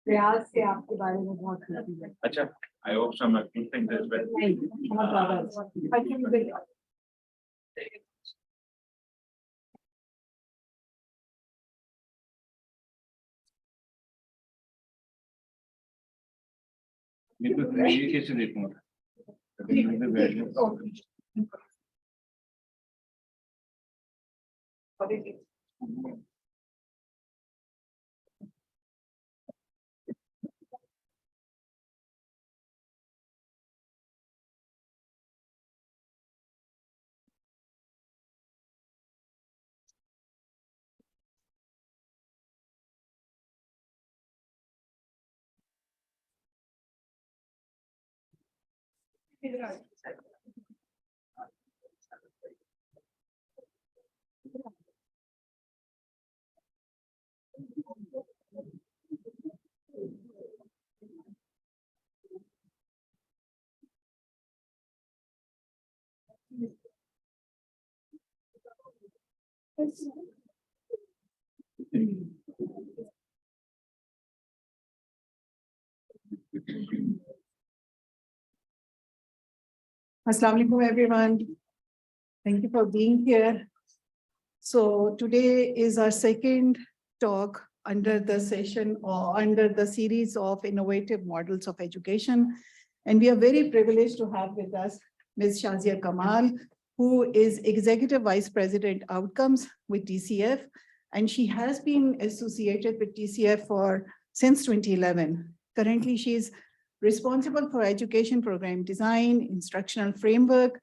प्रयास से आपके बारे में बहुत खुशी है। अच्छा, I hope some of you think this well. बहुत ज्यादा। ये तो ये कैसे देखूंगा? Assalamu alaikum, everyone. Thank you for being here. So today is our second talk under the session or under the series of innovative models of education. And we are very privileged to have with us Ms. Shazia Kamal, who is Executive Vice President Outcomes with TCF. And she has been associated with TCF since 2011. Currently, she is responsible for education program design, instructional framework,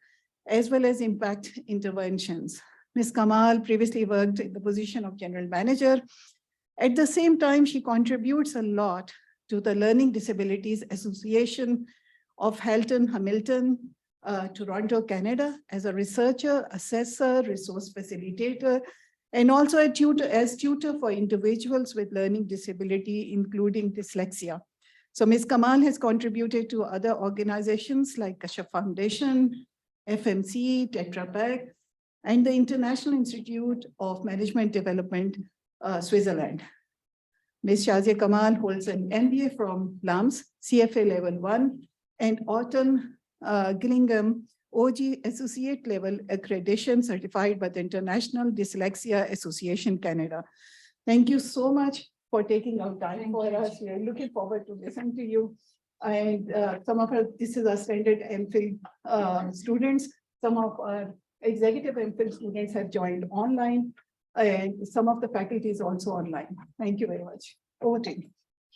as well as impact interventions. Ms. Kamal previously worked in the position of General Manager. At the same time, she contributes a lot to the Learning Disabilities Association of Halton Hamilton, Toronto, Canada, as a researcher, assessor, resource facilitator, and also as tutor for individuals with learning disability, including dyslexia. So Ms. Kamal has contributed to other organizations like Kasha Foundation, FMC, Tetra Pak, and the International Institute of Management Development, Switzerland. Ms. Shazia Kamal holds an MBA from LAMS, CFA Level 1, and Autumn Gillingham, OG Associate Level Accreditation certified by the International Dyslexia Association, Canada. Thank you so much for taking out time for us. We are looking forward to listen to you. And this is our standard MPhil students. Some of our executive MPhil students have joined online, and some of the faculty is also online. Thank you very much. Over to you.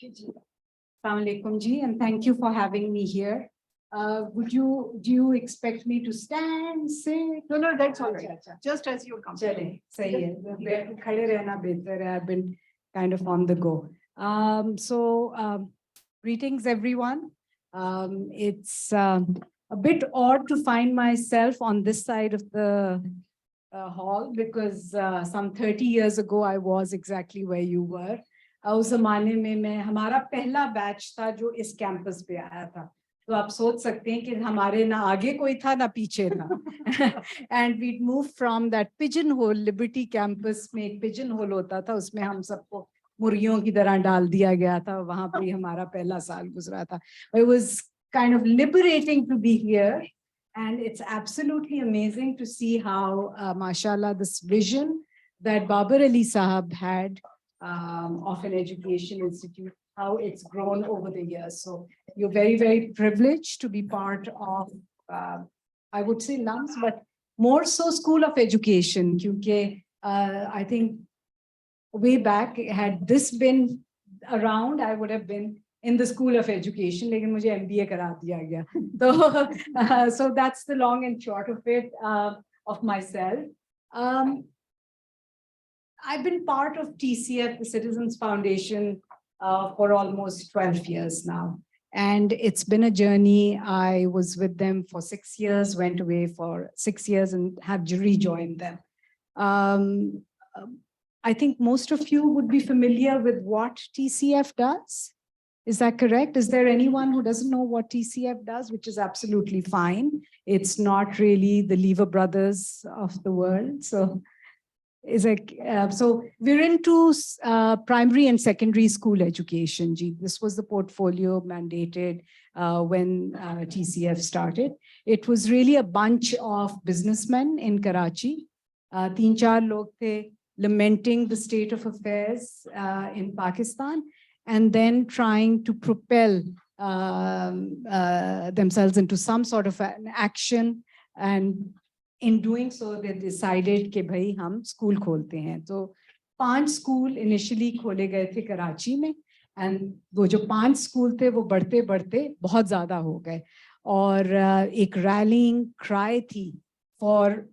Assalamu alaikum ji, and thank you for having me here. Do you expect me to stand, sit? No, that's all right. Just as you come. Chale, sahi hai. Khade rehna behtar hai. I've been kind of on the go. Greetings, everyone. It's a bit odd to find myself on this side of the hall because some 30 years ago, I was exactly where you were. उस ज़माने में हमारा पहला batch था जो इस campus पे आया था. तो आप सोच सकते हैं कि हमारे ना आगे कोई था ना पीछे था. And we'd moved from that pigeonhole Liberty campus में एक pigeonhole होता था, उसमें हम सबको मुर्गियों की तरह डाल दिया गया था. वहाँ पे हमारा पहला साल गुजरा था. It was kind of liberating to be here, and it's absolutely amazing to see how, mashallah, this vision that Babar Ali Sahab had of an education institute, how it's grown over the years. So you're very, very privileged to be part of, I would say LAMS, but more so School of Education, क्योंकि I think way back, had this been around, I would have been in the School of Education, लेकिन मुझे MBA करा दिया गया. So that's the long and short of it, of myself. I've been part of TCF, the Citizens Foundation, for almost 12 years now. And it's been a journey. I was with them for 6 years, went away for 6 years and have rejoined them. I think most of you would be familiar with what TCF does. Is that correct? Is there anyone who doesn't know what TCF does, which is absolutely fine. It's not really the Lever Brothers of the world. So so we're into primary and secondary school education. This was the portfolio mandated when TCF started. It was really a bunch of businessmen in Karachi. 3-4 log the, lamenting the state of affairs in Pakistan, and then trying to propel themselves into some sort of an action. And in doing so, they decided कि भाई हम school खोलते हैं. तो 5 school initially खोले गए थे कराची में, and वो जो 5 स्कूल थे वो बढ़ते बढ़ते बहुत ज़्यादा हो गए. और एक rallying cry थी for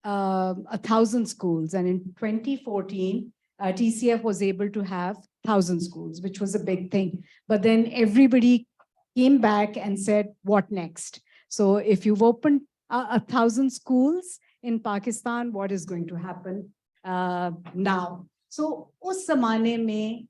1,000 schools, and in 2014 TCF was able to have 1,000 schools, which was a big thing. But then everybody came back and said, what next? So if you've opened 1,000 schools in Pakistan, what is going to happen now? So उस ज़माने में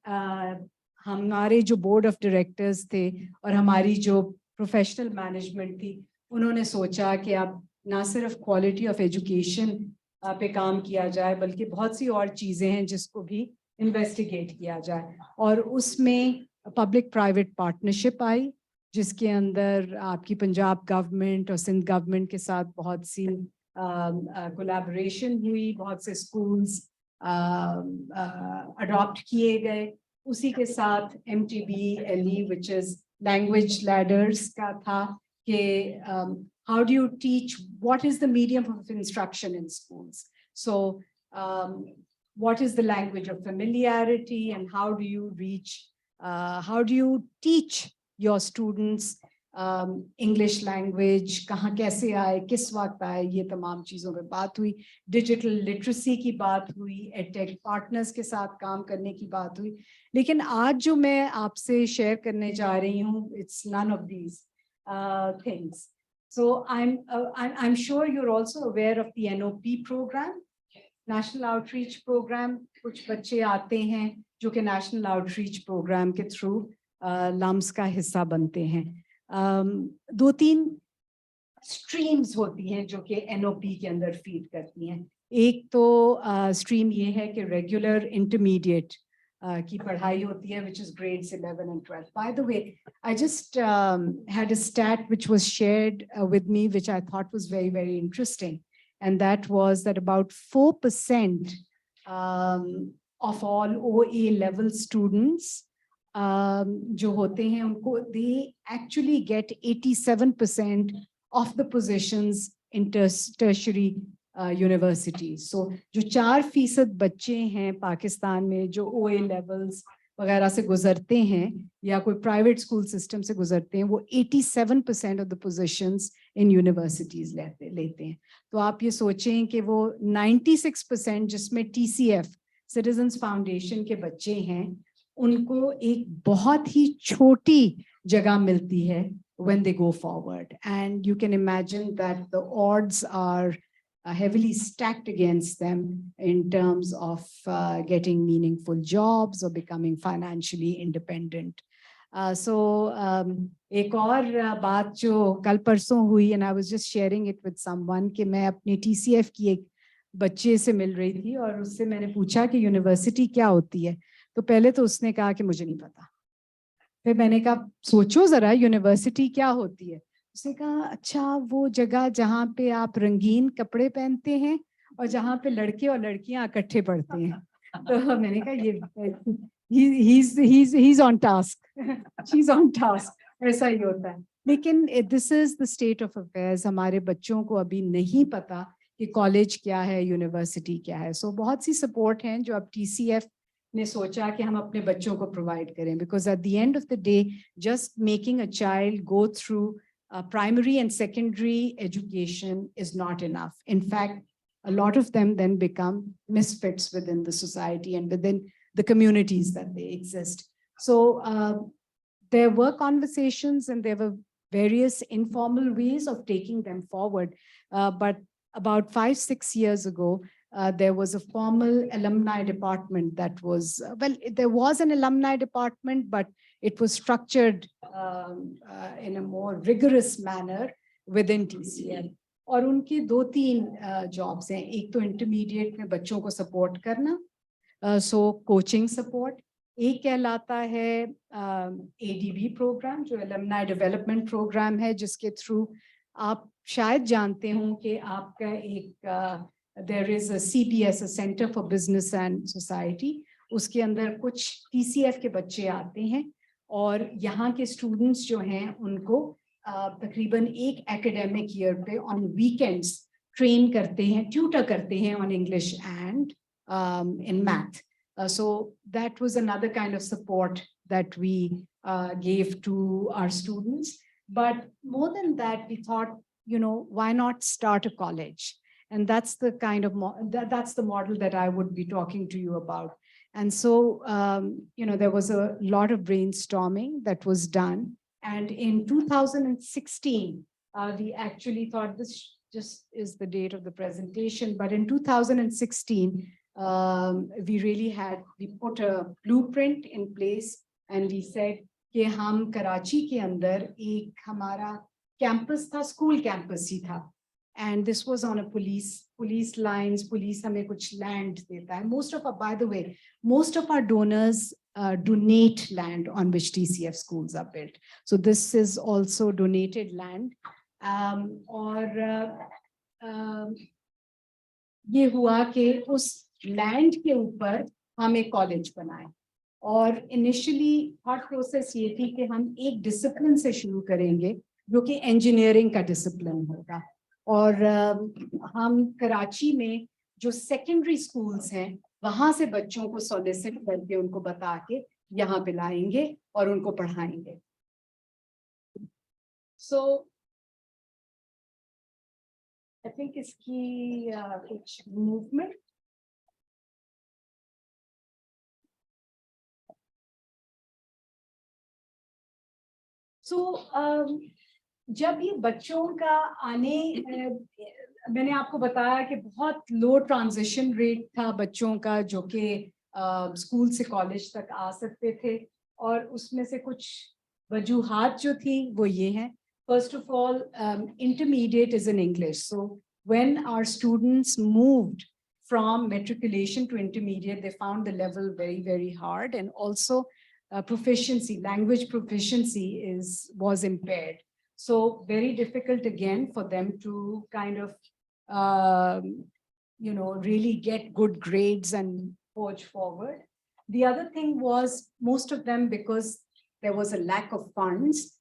हमारे जो board of directors थे और हमारी जो professional management थी, उन्होंने सोचा कि अब ना सिर्फ quality of education पे काम किया जाए, बल्कि बहुत सी और चीजें हैं जिसको भी investigate किया जाए. और उसमें public private partnership आई, जिसके अंदर आपकी पंजाब गवर्नमेंट और सिंध गवर्नमेंट के साथ बहुत सी कोलैबोरेशन हुई, बहुत से स्कूल्स अडॉप्ट किए गए. उसी के साथ MTBLE, which is language ladders का था कि how do you teach, what is the medium of instruction in schools? So what is the language of familiarity, and how do you reach, how do you teach your students English language, कहाँ कैसे आए, किस वक्त आए, ये तमाम चीज़ों पे बात हुई. डिजिटल लिटरेसी की बात हुई, एडटेक पार्टनर्स के साथ काम करने की बात हुई. लेकिन आज जो मैं आपसे शेयर करने जा रही हूँ, it's none of these things. So I'm sure you're also aware of the NOP program, National Outreach Program. कुछ बच्चे आते हैं जो कि National Outreach Program के through लम्स का हिस्सा बनते हैं. 2-3 स्ट्रीम्स होती हैं जो कि NOP के अंदर फीड करती हैं. एक तो स्ट्रीम ये है कि रेगुलर इंटरमीडिएट की पढ़ाई होती है, which is grades 11 and 12. By the way, I just had a stat which was shared with me, which I thought was very, very interesting. And that was that about 4% of all OA level students जो होते हैं उनको, they actually get 87% of the positions in tertiary universities. So जो 4% बच्चे हैं पाकिस्तान में जो OA levels वगैरह से गुजरते हैं या कोई private school system से गुजरते हैं, वो 87% of the positions in universities लेते हैं. तो आप ये सोचें कि वो 96% जिसमें TCF Citizens Foundation के बच्चे हैं, उनको एक बहुत ही छोटी जगह मिलती है when they go forward. And you can imagine that the odds are heavily stacked against them in terms of getting meaningful jobs or becoming financially independent. एक और बात जो कल परसों हुई, and I was just sharing it with someone, कि मैं अपनी TCF की एक बच्चे से मिल रही थी और उससे मैंने पूछा कि यूनिवर्सिटी क्या होती है. तो पहले तो उसने कहा कि मुझे नहीं पता. फिर मैंने कहा सोचो जरा यूनिवर्सिटी क्या होती है. उसने कहा अच्छा वो जगह जहाँ पे आप रंगीन कपड़े पहनते हैं और जहाँ पे लड़के और लड़कियां इकट्ठे पढ़ते हैं. तो मैंने कहा ये he's on task, she's on task, ऐसा ही होता है. लेकिन this is the state of affairs. हमारे बच्चों को अभी नहीं पता कि कि कॉलेज क्या है, यूनिवर्सिटी क्या है. सो बहुत सी सपोर्ट हैं जो अब TCF ने सोचा कि हम अपने बच्चों को प्रोवाइड करें, because at the end of the day just making a child go through primary and secondary education is not enough. In fact, a lot of them then become misfits within the society and within the communities that they exist. So there were conversations and there were various informal ways of taking them forward. But about 5-6 years ago, there was a formal alumni department that was, well, there was an alumni department, but it was structured in a more rigorous manner within TCF. और उनकी 2-3 jobs हैं. एक तो intermediate में बच्चों को support करना, so coaching support. एक कहलाता है ADB program, जो alumni development program है, जिसके through आप शायद जानते हों कि आपका एक there is a CBS, a Center for Business and Society. उसके अंदर कुछ TCF के बच्चे आते हैं और यहाँ के students जो हैं उनको तकरीबन एक academic year पे on weekends train करते हैं, tutor करते हैं on English and in math. So that was another kind of support that we gave to our students. But more than that, we thought, you know, why not start a college? And that's the kind of that's the model that I would be talking to you about. And so, you know, there was a lot of brainstorming that was done. And in 2016, we actually thought this just is the date of the presentation. But in 2016, we put a blueprint in place and we said कि हम कराची के अंदर एक हमारा campus था, school campus ही था. And this was on a police lines. Police हमें कुछ land देता है. By the way, most of our donors donate land on which TCF schools are built. So this is also donated land. और ये हुआ कि उस land के ऊपर हम एक college बनाए. और इनिशियली थॉट प्रोसेस ये थी कि हम एक डिसिप्लिन से शुरू करेंगे जो कि इंजीनियरिंग का डिसिप्लिन होगा. और हम कराची में जो सेकेंडरी स्कूल्स हैं वहां से बच्चों को सॉलिसिट करके उनको बता के यहाँ पे लाएंगे और उनको पढ़ाएंगे. सो आई थिंक इसकी कुछ मूवमेंट. So, जब ये बच्चों का आने, मैंने आपको बताया कि बहुत लो ट्रांजिशन रेट था बच्चों का जो कि स्कूल से कॉलेज तक आ सकते थे. और उसमें से कुछ वजूहात जो थी वो ये हैं. First of all, intermediate is in English. So when our students moved from matriculation to intermediate, they found the level very, very hard. And also proficiency, language proficiency was impaired. So very difficult again for them to kind of, you know, really get good grades and forge forward. The other thing was most of them, because there was a lack of funds,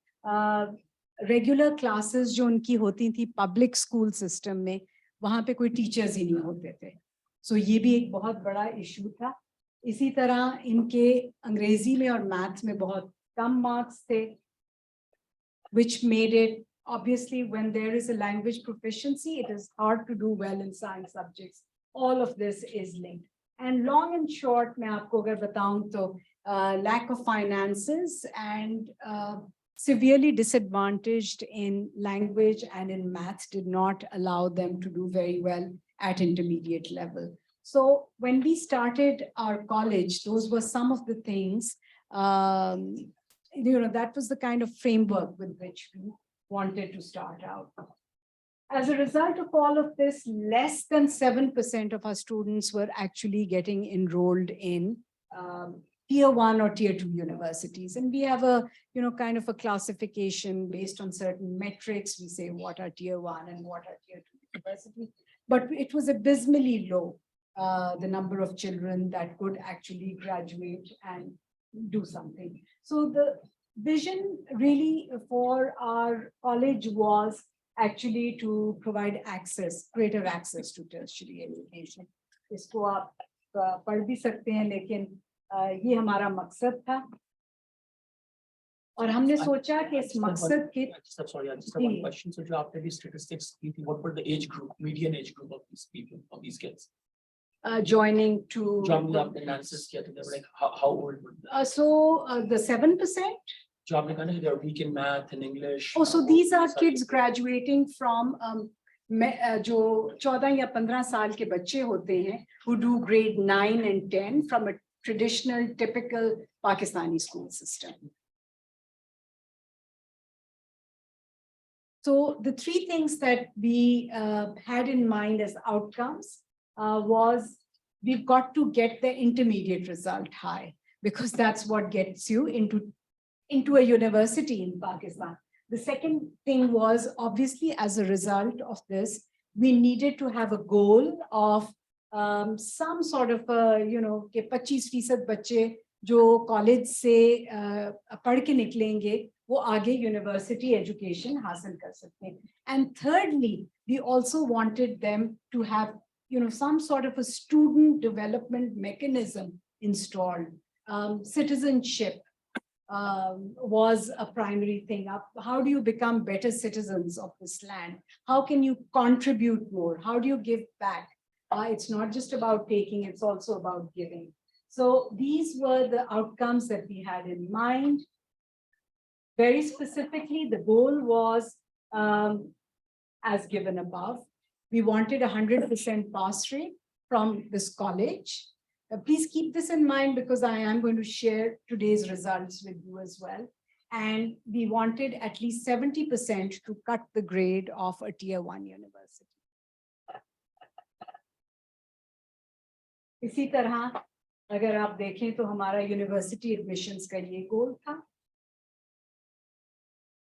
regular classes जो उनकी होती थी public school system में, वहाँ पे कोई teachers ही नहीं होते थे. So ये भी एक बहुत बड़ा issue था. इसी तरह इनके अंग्रेजी में और मैथ्स में बहुत कम मार्क्स थे, which made it, obviously when there is a language proficiency, it is hard to do well in science subjects. All of this is linked. And long and short, मैं आपको अगर बताऊं तो lack of finances and severely disadvantaged in language and in maths did not allow them to do very well at intermediate level. So when we started our college, those were some of the things, you know, that was the kind of framework with which we wanted to start out. As a result of all of this, less than 7% of our students were actually getting enrolled in tier 1 or tier 2 universities. And we have a, you know, kind of a classification based on certain metrics. We say what are tier 1 and what are tier 2 universities. But it was abysmally low. The number of children that could actually graduate and do something. So the vision really for our college was, actually to provide access, greater access to tertiary education. इसको आप पढ़ भी सकते हैं, लेकिन ये हमारा मकसद था और हमने सोचा कि इस मकसद के Sorry, I just have one question. So, after these statistics, what were the age group, median age group of these people, of these kids? joining to Joining up the analysis yet, they were like, how old were they? the 7%. Job they are weak in math and English. Oh, so these are kids graduating from जो 14 या 15 साल के बच्चे होते हैं who do grade 9 and 10 from a traditional typical Pakistani school system. So the three things that we had in mind as outcomes was we've got to get the intermediate result high, because that's what gets you into a university in Pakistan. The second thing was, obviously, as a result of this, we needed to have a goal of some sort of a, कि 25% बच्चे जो college से पढ़ के निकलेंगे वो आगे university education हासिल कर सकते हैं. And thirdly, we also wanted them to have some sort of a student development mechanism installed. Citizenship was a primary thing. How do you become better citizens of this land? How can you contribute more? How do you give back? It's not just about taking, it's also about giving. So these were the outcomes that we had in mind. Very specifically, the goal was, as given above, we wanted 100% pass rate from this college. Please keep this in mind, because I am going to share today's results with you as well. And we wanted at least 70% to cut the grade of a tier 1 university. इसी तरह अगर आप देखें तो हमारा university admissions का ये गोल था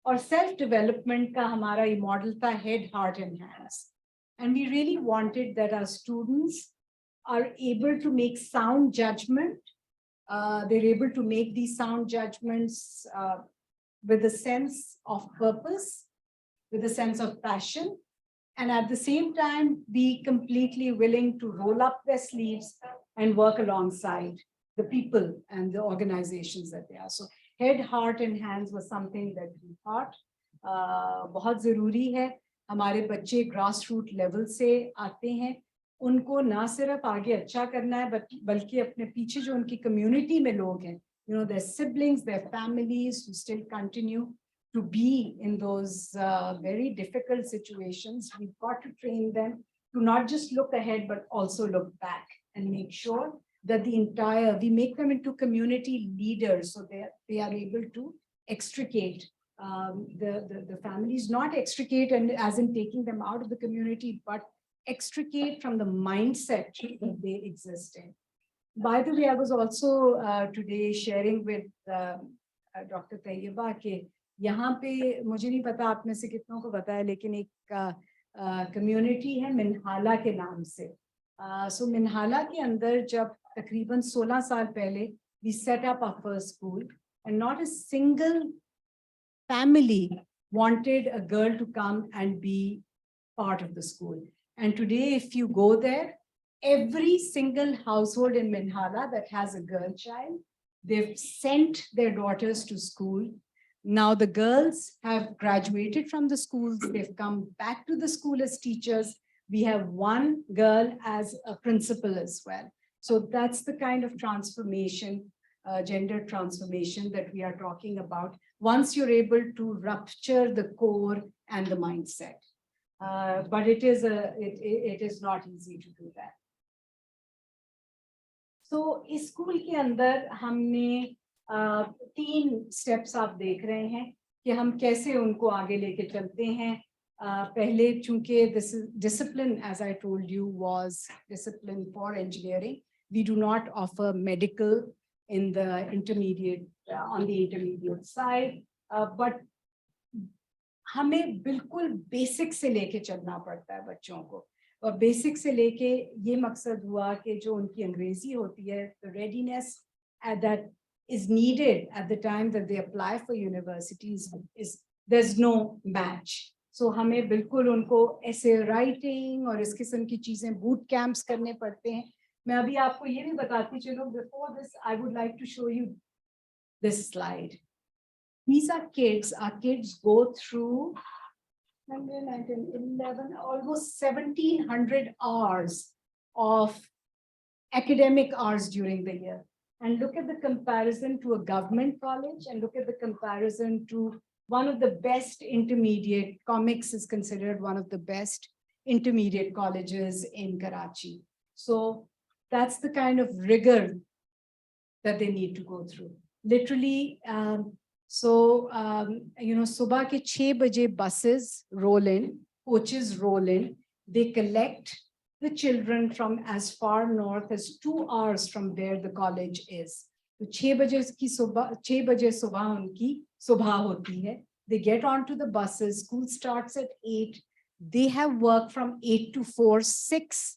और सेल्फ डेवलपमेंट का हमारा ये मॉडल था head heart and hands. And we really wanted that our students are able to make sound judgment. They're able to make these sound judgments with a sense of purpose, with a sense of passion, and at the same time be completely willing to roll up their sleeves and work alongside the people and the organizations that they are. So head, heart, and hands was something that we thought बहुत ज़रूरी है. हमारे बच्चे grassroots level से आते हैं, उनको ना सिर्फ आगे अच्छा करना है बल्कि अपने पीछे जो उनकी community में लोग हैं, their siblings, their families who still continue to be in those very difficult situations. We've got to train them to not just look ahead, but also look back and make sure that we make them into community leaders so they are able to extricate the families, not extricate and as in taking them out of the community, but extricate from the mindset that they exist in. By the way, I was also today sharing with Dr. Tayyiba कि यहाँ पे मुझे नहीं पता आप में से कितनों को पता है, लेकिन एक community है मिन्हाला के नाम से. So मिन्हाला के अंदर जब तकरीबन 16 साल पहले we set up our first school, and not a single family wanted a girl to come and be part of the school. And today, if you go there, every single household in Minhala that has a girl child, they've sent their daughters to school. Now the girls have graduated from the schools, they've come back to the school as teachers. We have one girl as a principal as well. So that's the kind of transformation, gender transformation that we are talking about, once you're able to rupture the core and the mindset. But it is not easy to do that. So इस school के अंदर हमने 3 steps आप देख रहे हैं कि हम कैसे उनको आगे लेके चलते हैं. पहले चूंकि this discipline, as I told you, was discipline for engineering. We do not offer medical in the intermediate, on the intermediate side, but हमें बिल्कुल बेसिक से लेके चलना पड़ता है बच्चों को. और बेसिक से लेके ये मकसद हुआ कि जो उनकी अंग्रेजी होती है, the readiness that is needed at the time that they apply for universities is there's no match. So हमें बिल्कुल उनको essay writing और इस किस्म की चीजें boot camps करने पड़ते हैं. मैं अभी आपको ये भी बताती चलूं, before this I would like to show you this slide. These are kids. Our kids go through 11, almost 1700 hours of academic hours during the year. And look at the comparison to a government college, and look at the comparison to one of the best intermediate, comics is considered one of the best intermediate colleges in Karachi. So that's the kind of rigor that they need to go through. Literally, you know, subah ke 6 baje buses roll in, coaches roll in, they collect the children from as far north as 2 hours from where the college is. So 6 baje subah unki subah hoti hai. They get onto the buses, school starts at 8. They have work from 8 to 4, 6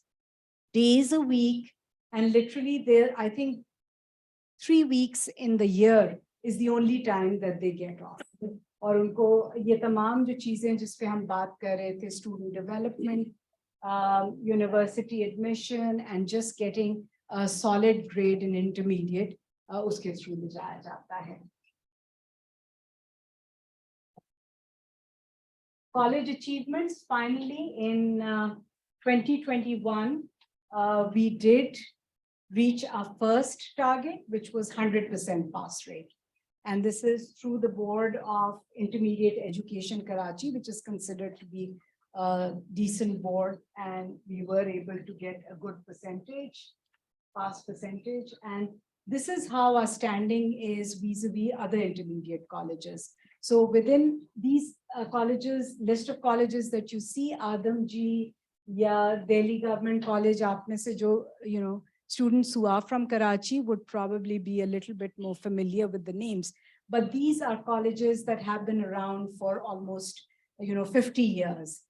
days a week. And literally there, I think 3 weeks in the year is the only time that they get off. और उनको ये तमाम जो चीजें जिस पे हम बात कर रहे थे, student development, university admission, and just getting a solid grade in intermediate, उसके through ले जाया जाता है. College achievements, finally in 2021, we did reach our first target, which was 100% pass rate. And this is through the Board of Intermediate Education Karachi, which is considered to be a decent board. And we were able to get a good percentage, pass percentage. And this is how our standing is vis-a-vis other intermediate colleges. So within these colleges, list of colleges that you see, Adamji, ya Delhi Government College, aapne se jo, you know, students who are from Karachi would probably be a little bit more familiar with the names. But these are colleges that have been around for almost, you know, 50 years.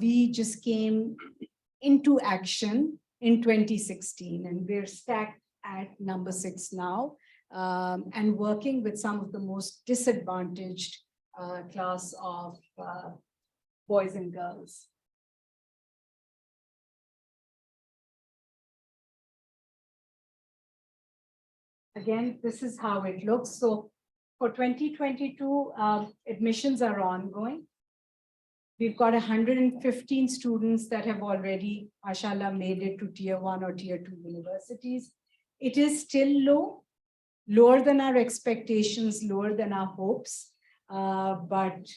We just came into action in 2016, and we're stacked at number 6 now, and working with some of the most disadvantaged class of boys and girls. Again, this is how it looks. So for 2022, admissions are ongoing. We've got 115 students that have already, mashallah, made it to tier 1 or tier 2 universities. It is still low, lower than our expectations, lower than our hopes, but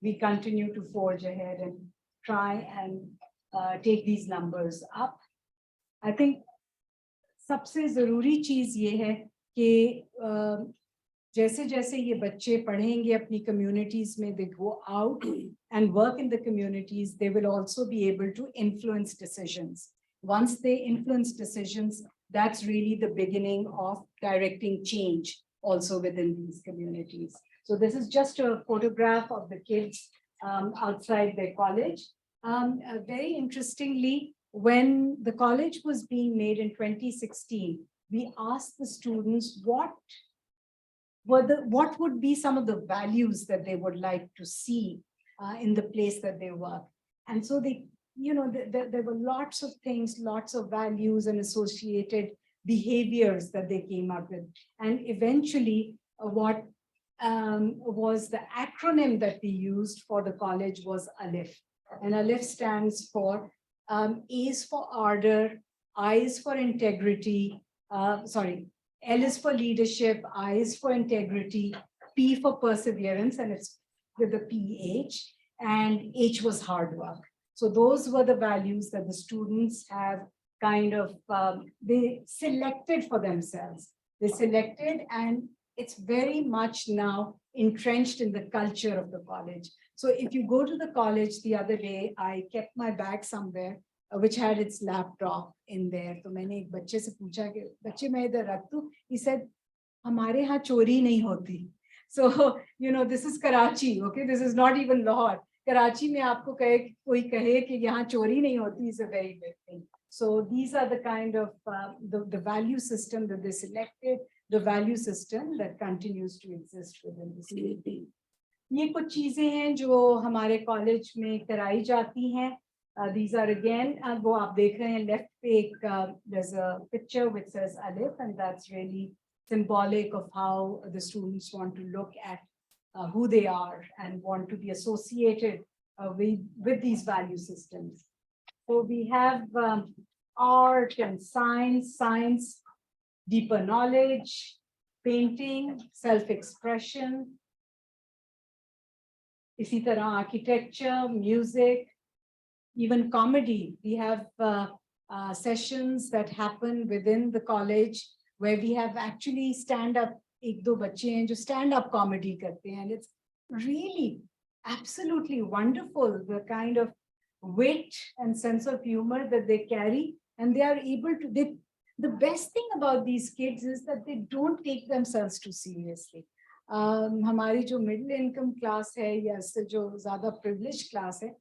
we continue to forge ahead and try and take these numbers up. I think सबसे जरूरी चीज ये है कि जैसे जैसे ये बच्चे पढ़ेंगे अपनी communities में, they go out and work in the communities, they will also be able to influence decisions. Once they influence decisions, that's really the beginning of directing change also within these communities. So this is just a photograph of the kids outside their college. Very interestingly, when the college was being made in 2016, we asked the students what would be some of the values that they would like to see in the place that they work. And so they, you know, there were lots of things, lots of values and associated behaviors that they came up with. And eventually what was the acronym that we used for the college was ALIF. And ALIF stands for A is for ardor, I is for integrity, L is for leadership, I is for integrity, P for perseverance, and it's with the PH, and H was hard work. So those were the values that the students have kind of, they selected for themselves. They selected, and it's very much now entrenched in the culture of the college. So if you go to the college the other day, I kept my bag somewhere, which had its laptop in there. So मैंने एक बच्चे से पूछा कि बच्चे मैं इधर रख दूं? He said, हमारे यहाँ चोरी नहीं होती. So, you know, this is Karachi, okay? This is not even Lahore. Karachi में आपको कोई कहे कि यहाँ चोरी नहीं होती is a very big thing. So these are the kind of the value system that they selected, the value system that continues to exist within the community. ये कुछ चीजें हैं जो हमारे कॉलेज में कराई जाती हैं. These are again, वो आप देख रहे हैं left पे एक there's a picture which says Alif, and that's really symbolic of how the students want to look at who they are and want to be associated with these value systems. So we have art and science, deeper knowledge, painting, self-expression. इसी तरह architecture, music, even comedy. We have sessions that happen within the college where we have actually stand-up, एक दो बच्चे हैं जो stand-up comedy करते हैं, and it's really absolutely wonderful, the kind of wit and sense of humor that they carry, and they are able to, the best thing about these kids is that they don't take themselves too seriously. हमारी जो middle income class है या जो ज़्यादा privileged class है,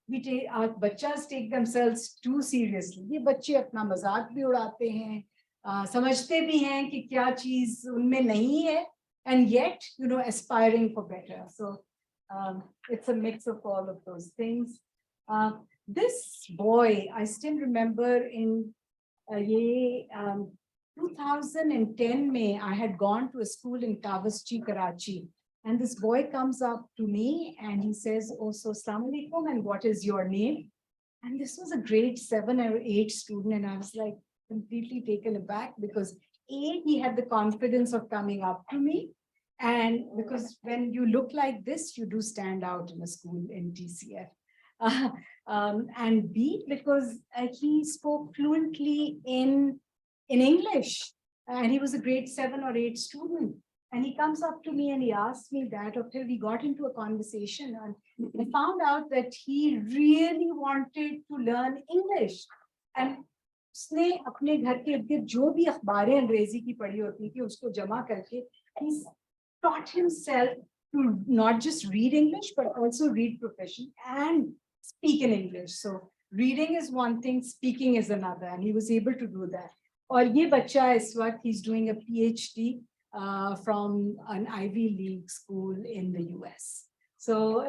बच्चास take themselves too seriously. ये बच्चे अपना मजाक भी उड़ाते हैं, समझते भी हैं कि क्या चीज उनमें नहीं है, and yet, you know, aspiring for better. So it's a mix of all of those things. This boy, I still remember in 2010 May, I had gone to a school in Kavaschi, Karachi. And this boy comes up to me and he says, "Oh, so Assalamu alaikum, and what is your name?" And this was a grade 7 or 8 student, and I was like completely taken aback because he had the confidence of coming up to me. And because when you look like this, you do stand out in a school in TCF. And B, because he spoke fluently in English, and he was a grade 7 or 8 student. And he comes up to me and he asks me that, okay, we got into a conversation and I found out that he really wanted to learn English. And उसने अपने घर के इर्द जो भी अखबारें अंग्रेजी की पढ़ी होती थी उसको जमा करके he's taught himself to not just read English but also read profession and speak in English. So reading is one thing, speaking is another, and he was able to do that. और ये बच्चा इस वक्त he's doing a PhD from an Ivy League school in the US. So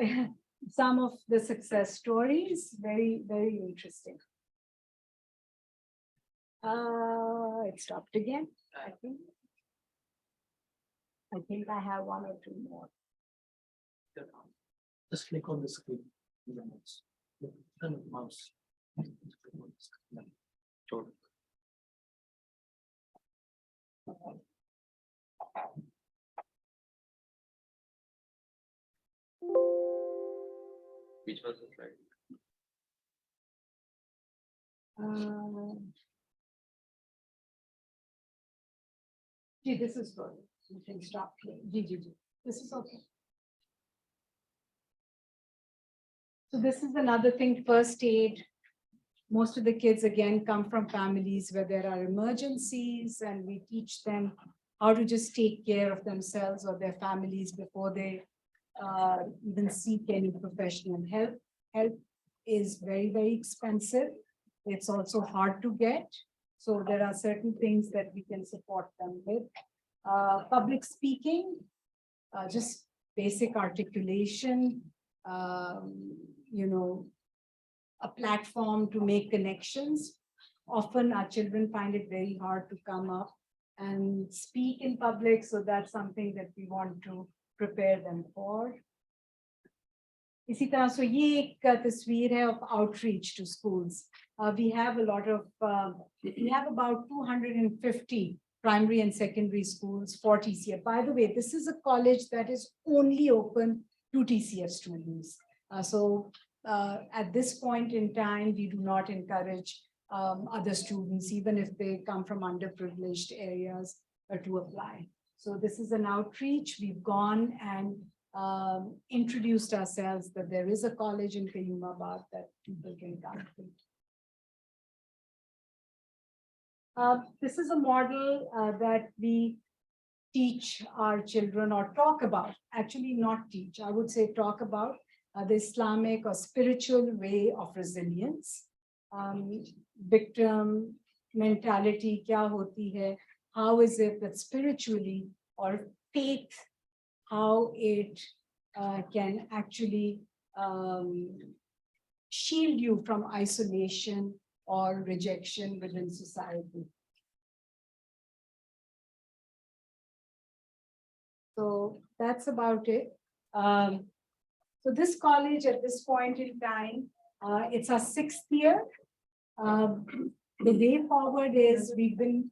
some of the success stories, very, very interesting. It stopped again, I think. I think I have one or two more. Just click on the screen. Turn the mouse. Sure. Which was the slide? Gee, this is good. You can stop here. Gee. This is okay. So this is another thing, first aid. Most of the kids again come from families where there are emergencies, and we teach them how to just take care of themselves or their families before they even seek any professional help. Help is very, very expensive. It's also hard to get. So there are certain things that we can support them with. Public speaking, just basic articulation, you know, a platform to make connections. Often our children find it very hard to come up and speak in public. So that's something that we want to prepare them for. इसी तरह से ये एक तस्वीर है of outreach to schools. We have a lot of, we have about 250 primary and secondary schools for TCF. By the way, this is a college that is only open to TCF students. So at this point in time, we do not encourage other students, even if they come from underprivileged areas, to apply. So this is an outreach. We've gone and introduced ourselves that there is a college in Kayumabad that people can come to. This is a model that we teach our children or talk about, actually not teach, I would say talk about the Islamic or spiritual way of resilience. Victim mentality kya hoti hai, how is it that spiritually or faith, how it can actually shield you from isolation or rejection within society. So that's about it. So this college at this point in time, it's our 6th year. The way forward is we think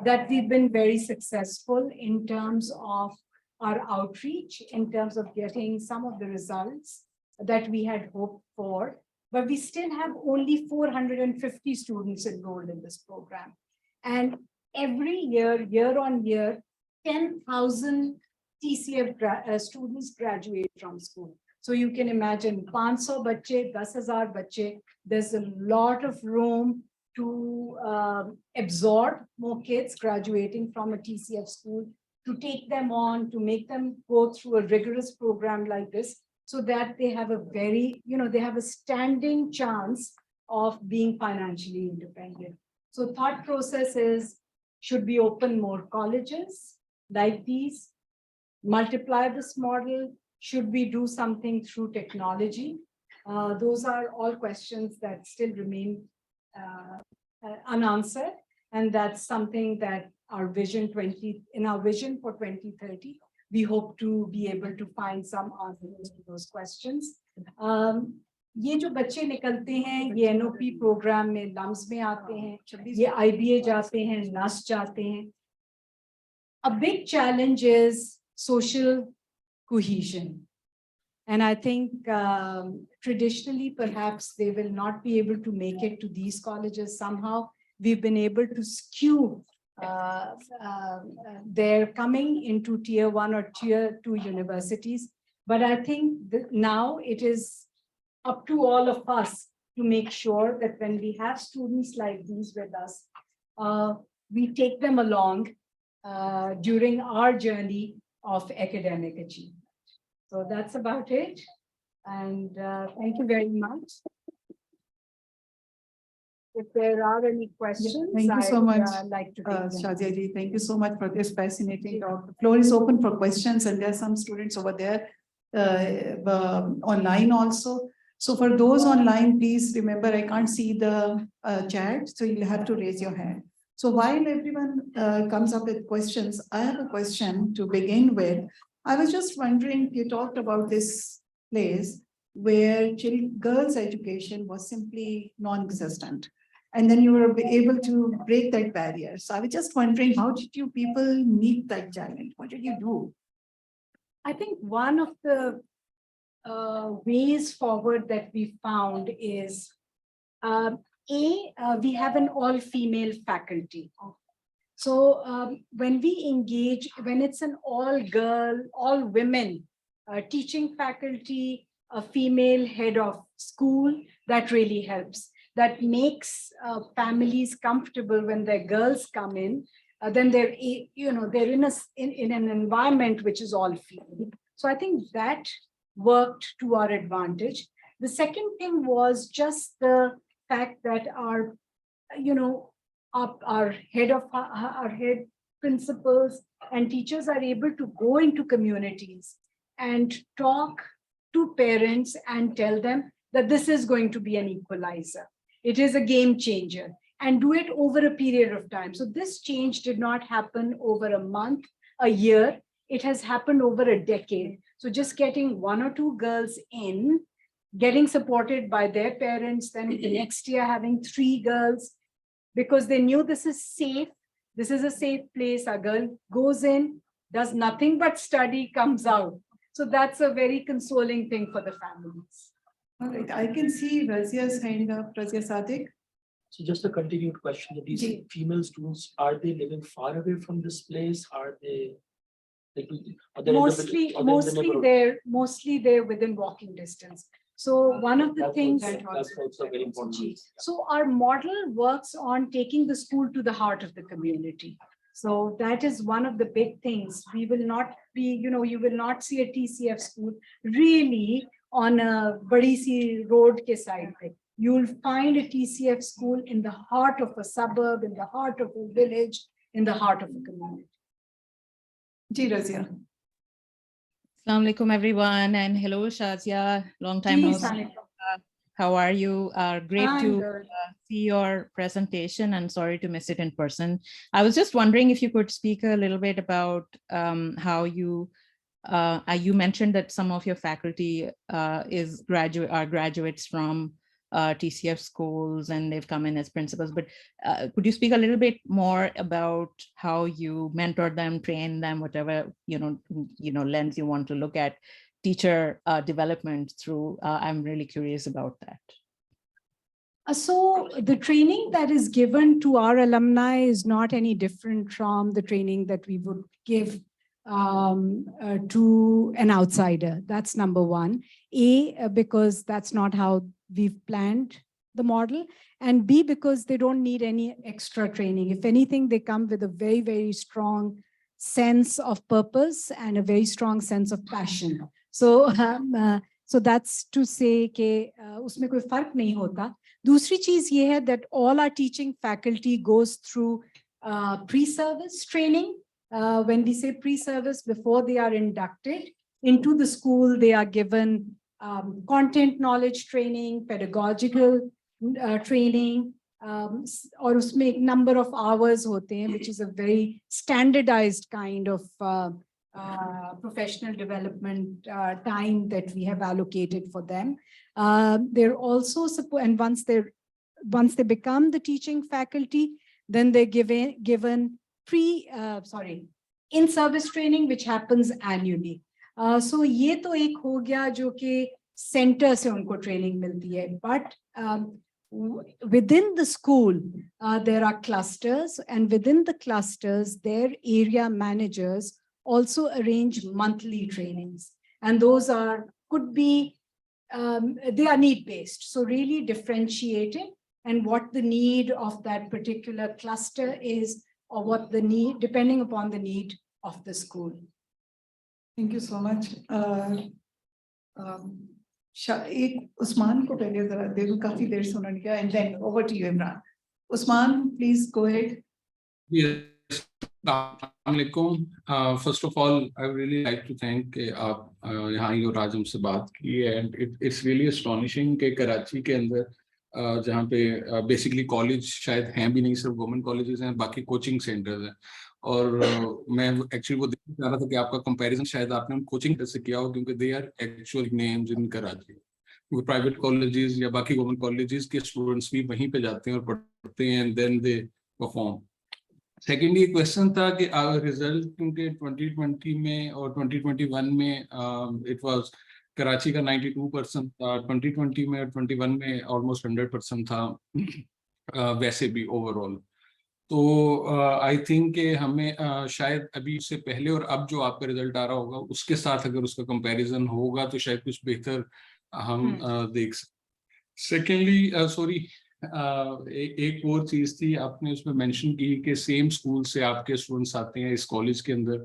that we've been very successful in terms of our outreach, in terms of getting some of the results that we had hoped for, but we still have only 450 students enrolled in this program. And every year, year on year, 10,000 TCF students graduate from school. So you can imagine 500 bache, 10,000 bache, there's a lot of room to absorb more kids graduating from a TCF school, to take them on, to make them go through a rigorous program like this, so that they have a very, they have a standing chance of being financially independent. So thought process is, should we open more colleges like these, multiply this model? Should we do something through technology? Those are all questions that still remain unanswered. And that's something that our vision for 2030, we hope to be able to find some answers to those questions. ये जो बच्चे निकलते हैं, ये NOP program में LUMS में आते हैं, ये IBA जाते हैं, NUS जाते हैं. A big challenge is social cohesion. And I think traditionally, perhaps they will not be able to make it to these colleges. Somehow we've been able to skew their coming into tier 1 or tier 2 universities. But I think that now it is up to all of us to make sure that when we have students like these with us, we take them along during our journey of academic achievement. So that's about it. And thank you very much. If there are any questions, thank you so much, like to take them. Shazia ji, thank you so much for this fascinating talk. The floor is open for questions, and there are some students over there online also. So for those online, please remember, I can't see the chat, so you'll have to raise your hand. So while everyone comes up with questions, I have a question to begin with. I was just wondering, you talked about this place where girls' education was simply non-existent. And then you were able to break that barrier. So I was just wondering, how did you people meet that challenge? What did you do? I think one of the ways forward that we found is, we have an all-female faculty. So when we engage, when it's an all-girl, all-women teaching faculty, a female head of school, that really helps. That makes families comfortable when their girls come in. Then they're, they're in an environment which is all female. So I think that worked to our advantage. The second thing was just the fact that our head principals and teachers are able to go into communities and talk to parents and tell them that this is going to be an equalizer. It is a game changer, and do it over a period of time. So this change did not happen over a month, a year. It has happened over a decade. So just getting 1 or 2 girls in, getting supported by their parents, then the next year having 3 girls, because they knew this is safe. This is a safe place. A girl goes in, does nothing but study, comes out. So that's a very consoling thing for the families. All right, I can see Razia's hand up, Razia Sadiq. So just a continued question, that these female students, are they living far away from this place? Are they like, are they mostly they're within walking distance. So one of the things, that's also very important. so our model works on taking the school to the heart of the community. So that is one of the big things. We will not be, you will not see a TCF school really on a Badi Si road ke side. You'll find a TCF school in the heart of a suburb, in the heart of a village, in the heart of a community. Ji, Razia. Assalamu alaikum, everyone, and hello, Shazia. Long time no see. How are you? Great to see your presentation, and sorry to miss it in person. I was just wondering if you could speak a little bit about how you mentioned that some of your faculty are graduates from TCF schools and they've come in as principals, but could you speak a little bit more about how you mentor them, train them, whatever lens you want to look at teacher development through? I'm really curious about that. So the training that is given to our alumni is not any different from the training that we would give to an outsider. That's number one. Because that's not how we've planned the model, and B, because they don't need any extra training. If anything, they come with a very, very strong sense of purpose and a very strong sense of passion. So that's to say कि उसमें कोई फर्क नहीं होता. दूसरी चीज ये है that all our teaching faculty goes through pre-service training. When we say pre-service, before they are inducted into the school, they are given content knowledge training, pedagogical training, और उसमें एक number of hours होते हैं, which is a very standardized kind of professional development time that we have allocated for them. They're also and once they become the teaching faculty, then they're given in-service training, which happens annually. So ये तो एक हो गया जो कि center से उनको training मिलती है. But within the school, there are clusters, and within the clusters, their area managers also arrange monthly trainings, and those could be they are need-based, so really differentiated, and what the need of that particular cluster is, or what the need, depending upon the need of the school. Thank you so much. एक उस्मान को पहले जरा दे दूं, काफी देर से उन्होंने किया, and then over to you, Imran. Usman, please go ahead. Yes. First of all, I really like to thank आप यहाँ ही और आज हमसे बात की है, and it's really astonishing कि कराची के अंदर जहाँ पे बेसिकली कॉलेज शायद हैं भी नहीं, सिर्फ गवर्नमेंट कॉलेजेस हैं, बाकी कोचिंग सेंटर्स हैं. और मैं एक्चुअली वो देखना चाह रहा था कि आपका कंपैरिजन शायद आपने उन कोचिंग से किया हो, क्योंकि they are actual names in Karachi. क्योंकि प्राइवेट कॉलेजेस या बाकी गवर्नमेंट कॉलेजेस के स्टूडेंट्स भी वहीं पे जाते हैं और पढ़ते हैं, and then they perform. Secondly question था कि रिजल्ट क्योंकि 2020 में और 2021 में इट वाज कराची का 92% था, 2020 में और 21 में ऑलमोस्ट 100% था वैसे भी ओवरऑल. तो आई थिंक कि हमें शायद अभी उससे पहले और अब जो आपका रिजल्ट आ रहा होगा उसके साथ अगर उसका कंपैरिजन होगा तो शायद कुछ बेहतर हम देख सकते. सेकेंडली सॉरी, एक और चीज थी, आपने उसमें मेंशन की कि सेम स्कूल से आपके स्टूडेंट्स आते हैं इस कॉलेज के अंदर,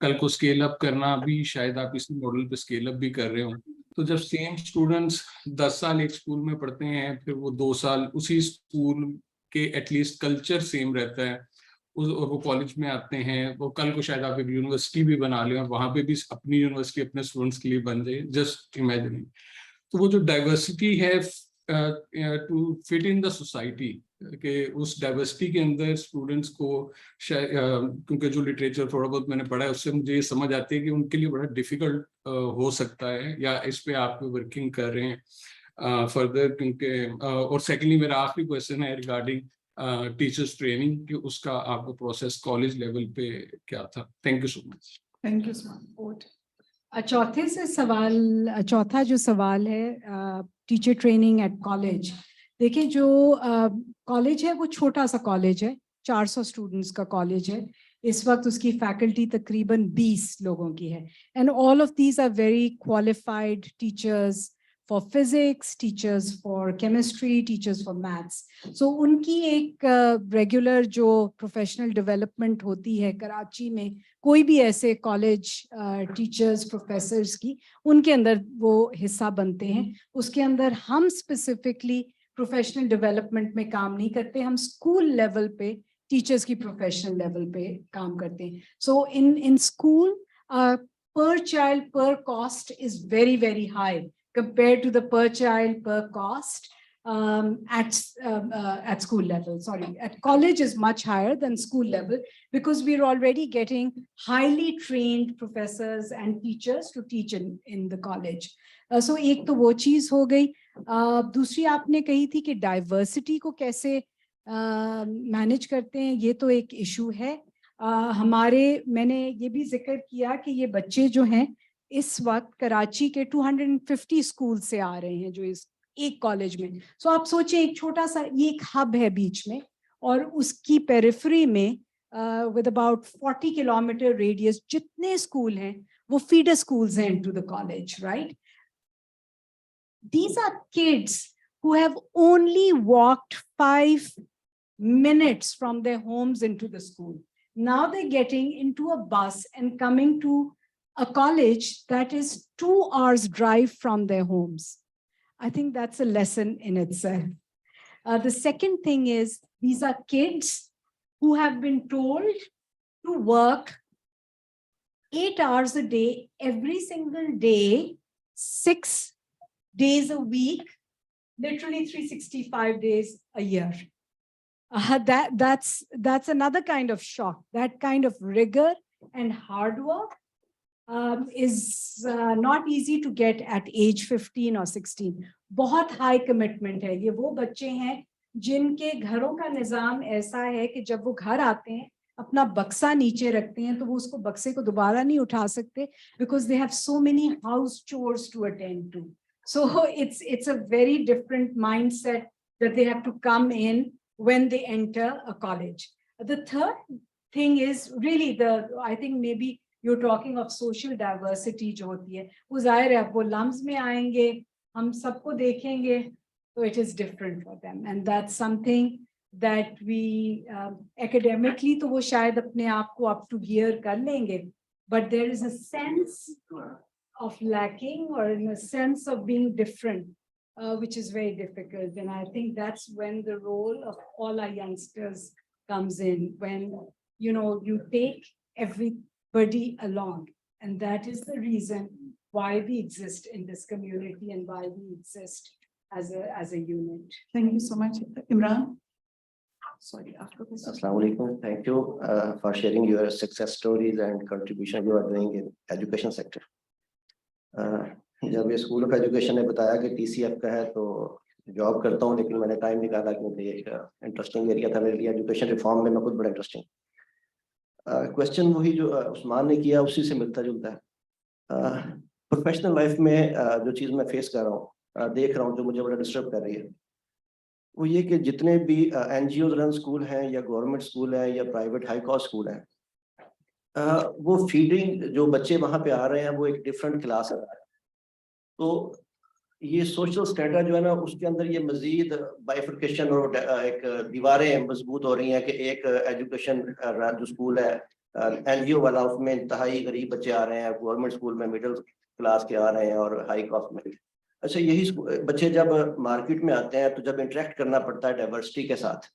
कल को स्केल अप करना भी शायद आप इसी मॉडल पे स्केल अप भी कर रहे हो. तो जब सेम स्टूडेंट्स 10 साल एक स्कूल में पढ़ते हैं, फिर वो 2 साल उसी स्कूल के एटलीस्ट कल्चर सेम रहता है, और वो कॉलेज में आते हैं, वो कल को शायद आप एक यूनिवर्सिटी भी बना लें और वहाँ पे भी अपनी यूनिवर्सिटी अपने स्टूडेंट्स के लिए बन जाए, जस्ट इमेजिन. तो वो जो डाइवर्सिटी है to fit in the society, कि उस डाइवर्सिटी के अंदर स्टूडेंट्स को क्योंकि जो लिटरेचर थोड़ा बहुत मैंने पढ़ा है उससे मुझे ये समझ आती है कि उनके लिए बड़ा डिफिकल्ट हो सकता है, या इस पे आप वर्किंग कर रहे हैं फर्दर. क्योंकि और सेकेंडली मेरा आखिरी क्वेश्चन है रिगार्डिंग टीचर्स ट्रेनिंग, कि उसका आपका प्रोसेस कॉलेज लेवल पे क्या था. Thank you so much. Thank you, Usman. चौथा जो सवाल है टीचर ट्रेनिंग एट कॉलेज. देखिए, जो कॉलेज है वो छोटा सा कॉलेज है, 400 स्टूडेंट्स का कॉलेज है. इस वक्त उसकी फैकल्टी तकरीबन 20 लोगों की है, and all of these are very qualified teachers for physics, teachers for chemistry, teachers for maths. So उनकी एक regular जो professional development होती है कराची में, कोई भी ऐसे college teachers, professors की, उनके अंदर वो हिस्सा बनते हैं. उसके अंदर हम specifically professional development में काम नहीं करते, हम school level पे teachers की professional level पे काम करते हैं. So in school per child per cost is very, very high compared to the per child per cost at school level. Sorry, at college is much higher than school level because we're already getting highly trained professors and teachers to teach in the college. So एक तो वो चीज हो गई. दूसरी आपने कही थी कि डाइवर्सिटी को कैसे मैनेज करते हैं, ये तो एक इशू है. मैंने ये भी जिक्र किया कि ये बच्चे जो हैं इस वक्त कराची के 250 स्कूल से आ रहे हैं जो इस एक कॉलेज में. सो आप सोचें एक छोटा सा ये एक हब है बीच में और उसकी पेरिफेरी में with about 40 kilometer radius जितने स्कूल हैं वो feeder schools हैं into the college, right? These are kids who have only walked 5 minutes from their homes into the school. Now they're getting into a bus and coming to a college that is 2 hours drive from their homes. I think that's a lesson in itself. The second thing is these are kids who have been told to work 8 hours a day, every single day, 6 days a week, literally 365 days a year. That's another kind of shock. That kind of rigor and hard work is not easy to get at age 15 or 16. बहुत high commitment है. ये वो बच्चे हैं जिनके घरों का निजाम ऐसा है कि जब वो घर आते हैं अपना बक्सा नीचे रखते हैं तो वो उसको बक्से को दोबारा नहीं उठा सकते because they have so many house chores to attend to. So it's a very different mindset that they have to come in when they enter a college. The third thing is really I think maybe you're talking of social diversity जो होती है वो जाहिर है वो lumps में आएंगे हम सबको देखेंगे so it is different for them and that's something that we academically तो वो शायद अपने आप को up to gear कर लेंगे but there is a sense of lacking or in a sense of being different which is very difficult and I think that's when the role of all our youngsters comes in when you take everybody along and that is the reason why we exist in this community and why we exist as a unit. Thank you so much. Imran? Sorry, after this. Assalamu alaikum. Thank you for sharing your success stories and contribution you are doing in education sector. जब ये school of education ने बताया कि TCF का है तो job करता हूँ लेकिन मैंने टाइम निकाला क्योंकि एक इंटरेस्टिंग एरिया था मेरे लिए एजुकेशन रिफॉर्म में मैं खुद बड़ा इंटरेस्टिंग. क्वेश्चन वही जो उस्मान ने किया उसी से मिलता जुलता है. प्रोफेशनल लाइफ में जो चीज़ मैं फेस कर रहा हूँ देख रहा हूँ जो मुझे बड़ा डिस्टर्ब कर रही है वो ये कि जितने भी NGOs रन स्कूल हैं या गवर्नमेंट स्कूल हैं या प्राइवेट हाई कॉस्ट स्कूल हैं वो फीडिंग जो बच्चे वहाँ पे आ रहे हैं वो एक डिफरेंट क्लास आ रहा है. तो ये सोशल स्टेटा जो है ना उसके अंदर ये मजीद बाइफर्केशन और एक दीवारें मजबूत हो रही हैं कि एक एजुकेशन जो स्कूल है NGO वाला उसमें इंतहाई गरीब बच्चे आ रहे हैं गवर्नमेंट स्कूल में मिडिल क्लास के आ रहे हैं और हाई कॉस्ट में. अच्छा यही बच्चे जब मार्केट में आते हैं तो जब इंटरेक्ट करना पड़ता है डाइवर्सिटी के साथ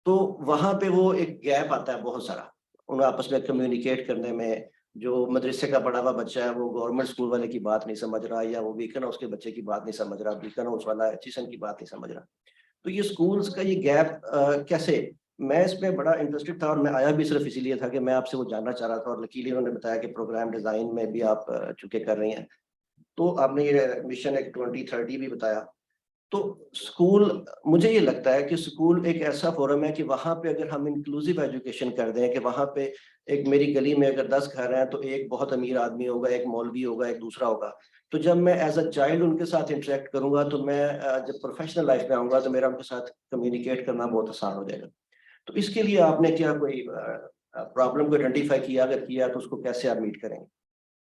तो वहाँ पे वो एक गैप आता है बहुत सारा उन आपस में कम्युनिकेट करने में. जो मदरसे का पढ़ा हुआ बच्चा है वो गवर्नमेंट स्कूल वाले की बात नहीं समझ रहा या वो वीकन हाउस के बच्चे की बात नहीं समझ रहा वीकन हाउस वाला HSN की बात नहीं समझ रहा. तो ये स्कूल्स का ये गैप कैसे मैं इसमें बड़ा इंटरेस्टेड था और मैं आया भी सिर्फ इसीलिए था कि मैं आपसे वो जानना चाह रहा था और लकीली उन्होंने बताया कि प्रोग्राम डिज़ाइन में भी आप चुके कर रही हैं तो आपने ये मिशन एक 2030 भी बताया. तो स्कूल मुझे ये लगता है कि स्कूल एक ऐसा फोरम है कि वहाँ पे अगर हम इंक्लूसिव एजुकेशन कर दें कि वहाँ पे एक मेरी गली में अगर 10 घर हैं तो एक बहुत अमीर आदमी होगा एक मौलवी होगा एक दूसरा होगा तो जब मैं एज अ चाइल्ड उनके साथ इंटरेक्ट करूंगा तो मैं जब प्रोफेशनल लाइफ में आऊँगा तो मेरा उनके साथ कम्युनिकेट करना बहुत आसान हो जाएगा. तो इसके लिए आपने क्या कोई प्रॉब्लम को आइडेंटिफाई किया अगर किया तो उसको कैसे आप मीट करेंगे?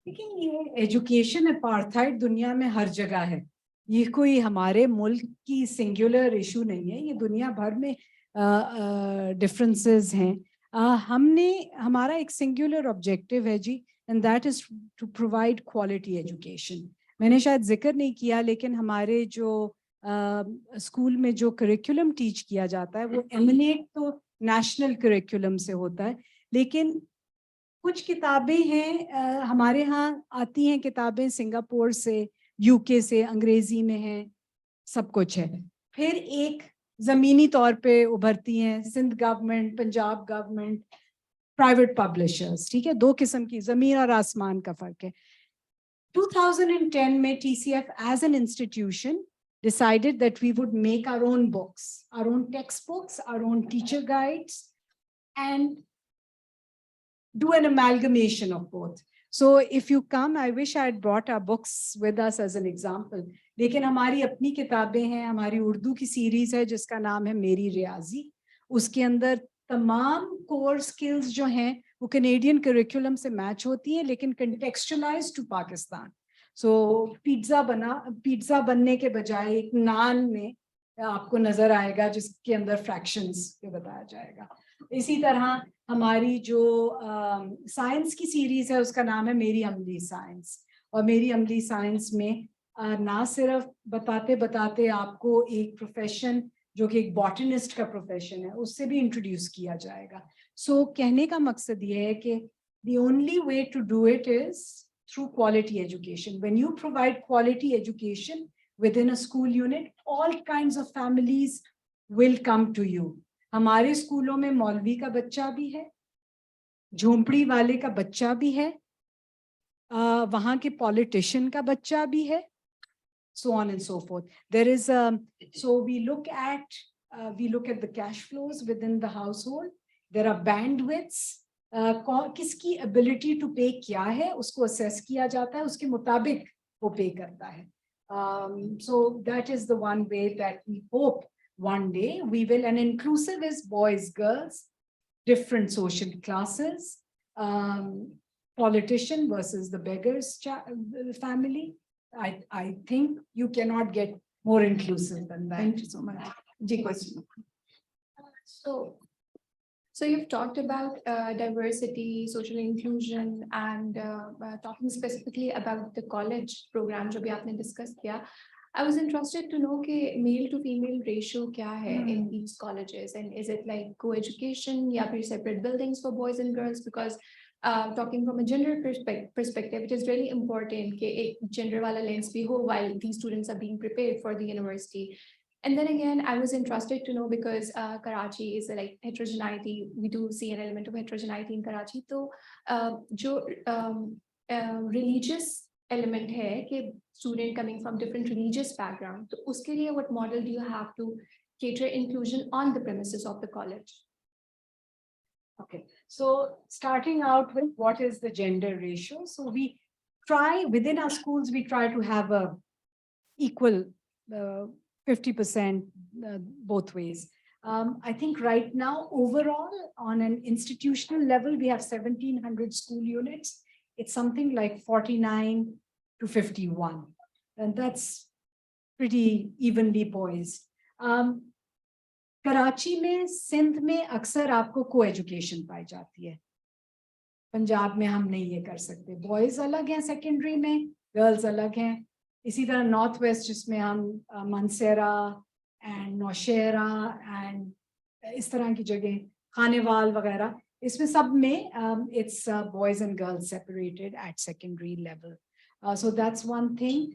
लेकिन ये एजुकेशन अपार्थाइड दुनिया में हर जगह है. ये कोई हमारे मुल्क की सिंगुलर इशू नहीं है ये दुनिया भर में डिफरेंसेस हैं. हमारा एक सिंगुलर ऑब्जेक्टिव है जी and that is to provide quality education. मैंने शायद जिक्र नहीं किया लेकिन हमारे जो स्कूल में जो करिकुलम टीच किया जाता है वो एमिनेट तो नेशनल करिकुलम से होता है लेकिन कुछ किताबें हैं हमारे यहाँ आती हैं किताबें सिंगापुर से, यूके से, अंग्रेजी में हैं, सब कुछ है। फिर एक जमीनी तौर पे उभरती हैं Sindh government, Punjab government, private publishers, ठीक है, दो किस्म की, जमीन और आसमान का फर्क है। 2010 में TCF as an institution decided that we would make our own books, our own textbooks, our own teacher guides, and do an amalgamation of both. So if you come, I wish I had brought our books with us as an example. लेकिन हमारी अपनी किताबें हैं, हमारी उर्दू की series है जिसका नाम है मेरी रियाजी। उसके अंदर तमाम कोर स्किल्स जो हैं वो कैनेडियन करिकुलम से मैच होती हैं, लेकिन contextualise to Pakistan. So pizza बनने के बजाय एक नान में आपको नजर आएगा जिसके अंदर फ्रैक्शंस पे बताया जाएगा। इसी तरह हमारी जो साइंस की सीरीज है उसका नाम है मेरी अमली साइंस, और मेरी अमली साइंस में ना सिर्फ बताते बताते आपको एक प्रोफेशन जो कि एक बॉटनिस्ट का प्रोफेशन है उससे भी इंट्रोड्यूस किया जाएगा। सो कहने का मकसद ये है कि the only way to do it is through quality education. When you provide quality education within a school unit, all kinds of families will come to you. हमारे स्कूलों में मौलवी का बच्चा भी है, झोंपड़ी वाले का बच्चा भी है, वहाँ के पॉलिटिशियन का बच्चा भी है, so on and so forth. There is so we look at the cash flows within the household. There are bandwidths. किसकी ability to pay क्या है उसको assess किया जाता है, उसके मुताबिक वो pay करता है. So that is the one way that we hope one day we will, and inclusive is boys, girls, different social classes, politician versus the beggars family. I think you cannot get more inclusive than that. Thank you so much. Ji question. So you've talked about diversity, social inclusion, and talking specifically about the college program जो भी आपने discuss किया. I was interested to know कि male to female ratio क्या है in these colleges, and is it like co-education या फिर separate buildings for boys and girls? Because talking from a gender perspective, it is really important कि एक gender वाला lens भी हो while these students are being prepared for the university. And then again, I was interested to know because Karachi is like heterogeneity. We do see an element of heterogeneity in Karachi. So जो religious element है कि student coming from different religious background, तो उसके लिए what model do you have to cater inclusion on the premises of the college? Okay, so starting out with what is the gender ratio? So we try within our schools, we try to have a equal 50% both ways. I think right now overall on an institutional level, we have 1,700 school units. It's something like 49 to 51, and that's pretty evenly poised. Karachi में, सिंध में अक्सर आपको को education पाई जाती है, पंजाब में हम नहीं ये कर सकते, बॉयज अलग हैं सेकेंडरी में, गर्ल्स अलग हैं। इसी तरह नॉर्थ वेस्ट जिसमें हम मनसेरा एंड नौशेरा एंड इस तरह की जगह, खानेवाल वगैरह, इसमें सब में it's boys and girls separated at secondary level. So that's one thing.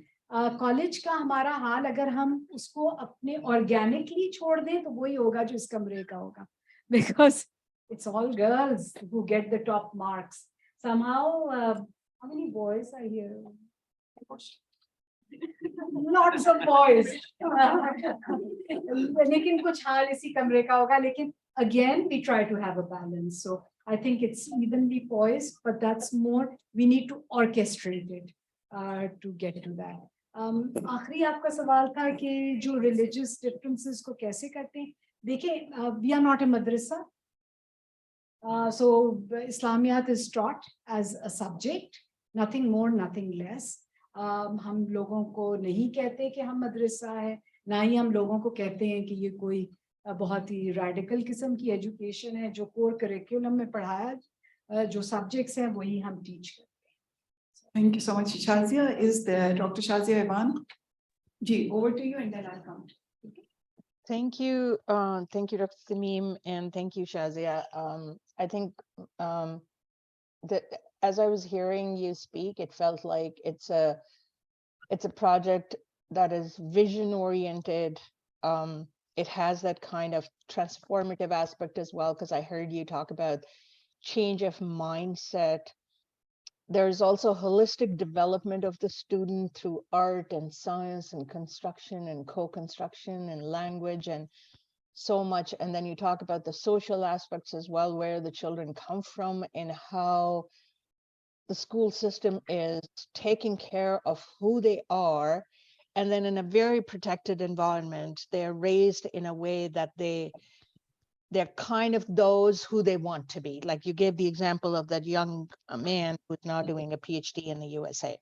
College का हमारा हाल अगर हम उसको अपने ऑर्गेनिकली छोड़ दें तो वही होगा जो इस कमरे का होगा, because it's all girls who get the top marks. somehow how many boys are here? Lots of boys. लेकिन कुछ हाल इसी कमरे का होगा, लेकिन again we try to have a balance. So I think it's evenly poised, but that's more, we need to orchestrate it to get to that. आखिरी आपका सवाल था कि जो religious differences को कैसे करते हैं. देखिए, we are not a madrasa. So Islamiyat is taught as a subject, nothing more, nothing less. हम लोगों को नहीं कहते कि हम मदरसा है, ना ही हम लोगों को कहते हैं कि ये कोई बहुत ही रेडिकल किस्म की एजुकेशन है. जो कोर करिकुलम में पढ़ाया, जो सब्जेक्ट्स हैं वही हम टीच करते हैं. Thank you so much. Shazia is there. Dr. Shazia Kamal. Ji, over to you and then I'll come. Thank you, Dr. Sameem, and thank you, Shazia. I think as I was hearing you speak, it felt like it's a project that is vision oriented. It has that kind of transformative aspect as well, because I heard you talk about change of mindset. There's also holistic development of the student through art and science and construction and co-construction and language and so much. And then you talk about the social aspects as well, where the children come from and how the school system is taking care of who they are. And then in a very protected environment, they're raised in a way that they're kind of those who they want to be. Like you gave the example of that young man who's now doing a PhD in the USA.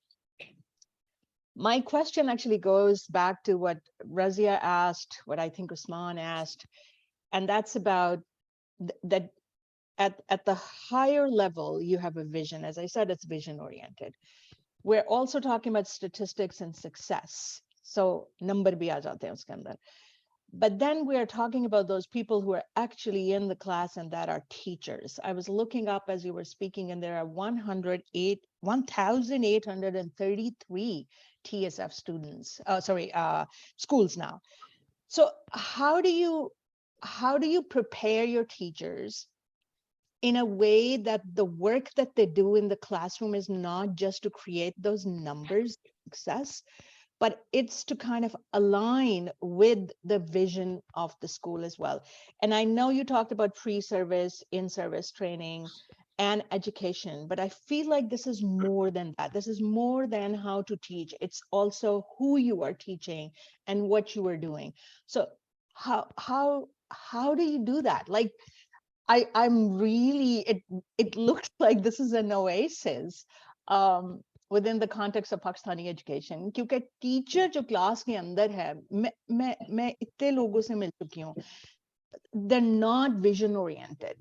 My question actually goes back to what Razia asked, what I think Usman asked, and that's about that at the higher level, you have a vision. As I said, it's vision oriented. We're also talking about statistics and success. So number bhi aa jate hain uske andar. But then we're talking about those people who are actually in the class and that are teachers. I was looking up as you were speaking, and there are 1,833 TSF students, schools now. So how do you prepare your teachers in a way that the work that they do in the classroom is not just to create those numbers success, but it's to kind of align with the vision of the school as well. And I know you talked about pre-service, in-service training, and education, but I feel like this is more than that. This is more than how to teach. It's also who you are teaching and what you are doing. So how do you do that? Like, I'm really, it looks like this is an oasis within the context of Pakistani education. क्योंकि teacher जो class के अंदर है, मैं इतने लोगों से मिल चुकी हूँ. They're not vision oriented.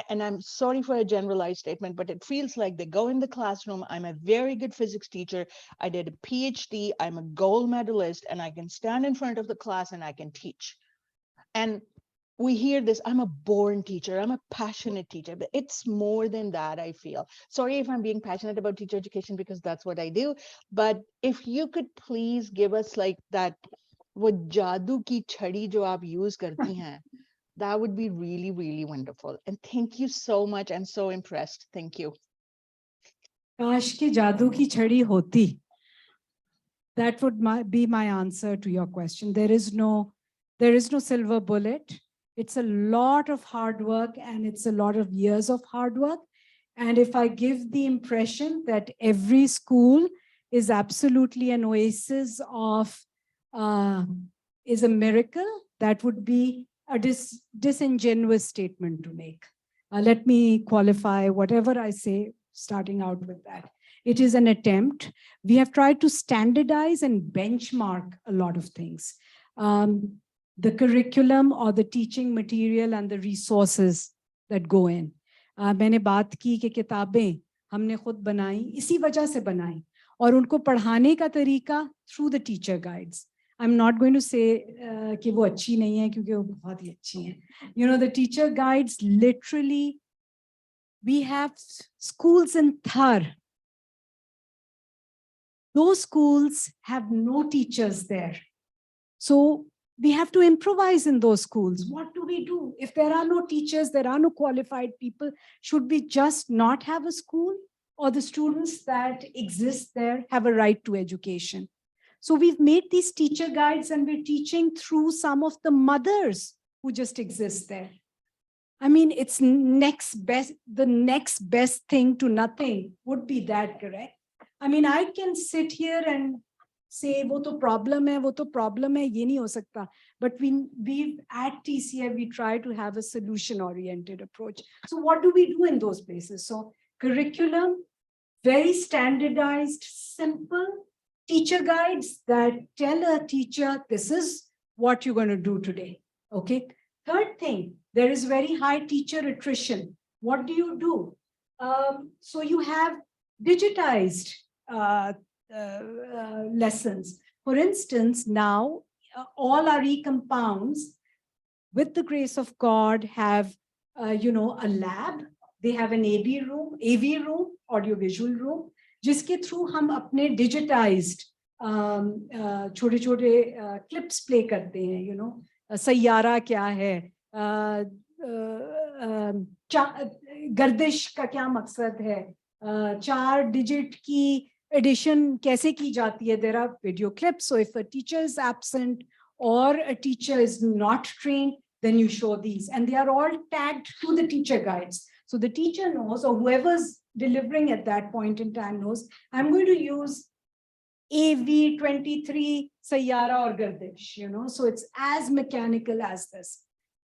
And I'm sorry for a generalized statement, but it feels like they go in the classroom. I'm a very good physics teacher. I did a PhD. I'm a gold medalist, and I can stand in front of the class and I can teach. And we hear this, I'm a born teacher, I'm a passionate teacher, but it's more than that, I feel. Sorry if I'm being passionate about teacher education, because that's what I do. But if you could please give us like that, wo jadoo ki chhadi jo aap use karti hain, that would be really, really wonderful. And thank you so much. I'm so impressed. Thank you. काश की जादू की छड़ी होती. That would be my answer to your question. There is no silver bullet. It's a lot of hard work, and it's a lot of years of hard work. And if I give the impression that every school is absolutely an oasis of, is a miracle, that would be a disingenuous statement to make. Let me qualify whatever I say, starting out with that. It is an attempt. We have tried to standardize and benchmark a lot of things. The curriculum or the teaching material and the resources that go in. मैंने बात की कि किताबें हमने खुद बनाई, इसी वजह से बनाई, और उनको पढ़ाने का तरीका through the teacher guides. I'm not going to say कि वो अच्छी नहीं है, क्योंकि वो बहुत ही अच्छी हैं. You know, the teacher guides, literally, we have schools in Thar. Those schools have no teachers there. So we have to improvise in those schools. What do we do? If there are no teachers, there are no qualified people, should we just not have a school? Or the students that exist there have a right to education? So we've made these teacher guides, and we're teaching through some of the mothers who just exist there. I mean, it's the next best thing to nothing would be that, correct? I mean, I can sit here and say, wo to problem hai, ye nahi ho sakta. But we at TCF, we try to have a solution-oriented approach. So what do we do in those places? So curriculum, very standardized, simple teacher guides that tell a teacher, this is what you're going to do today. Okay. Third thing, there is very high teacher attrition. What do you do? So you have digitized lessons. For instance, now all our e-compounds, with the grace of God, have a lab. they have an AV room, audio visual room, जिसके through हम अपने digitized छोटे-छोटे clips play करते हैं, you know, Saiyaara क्या है, गर्दिश का क्या मकसद है, 4 digit की addition कैसे की जाती है. There are video clips, so if a teacher is absent or a teacher is not trained, then you show these, and they are all tagged to the teacher guides. So the teacher knows, or whoever's delivering at that point in time knows, I'm going to use AV23 Sayyara or Gardish, you know, so it's as mechanical as this.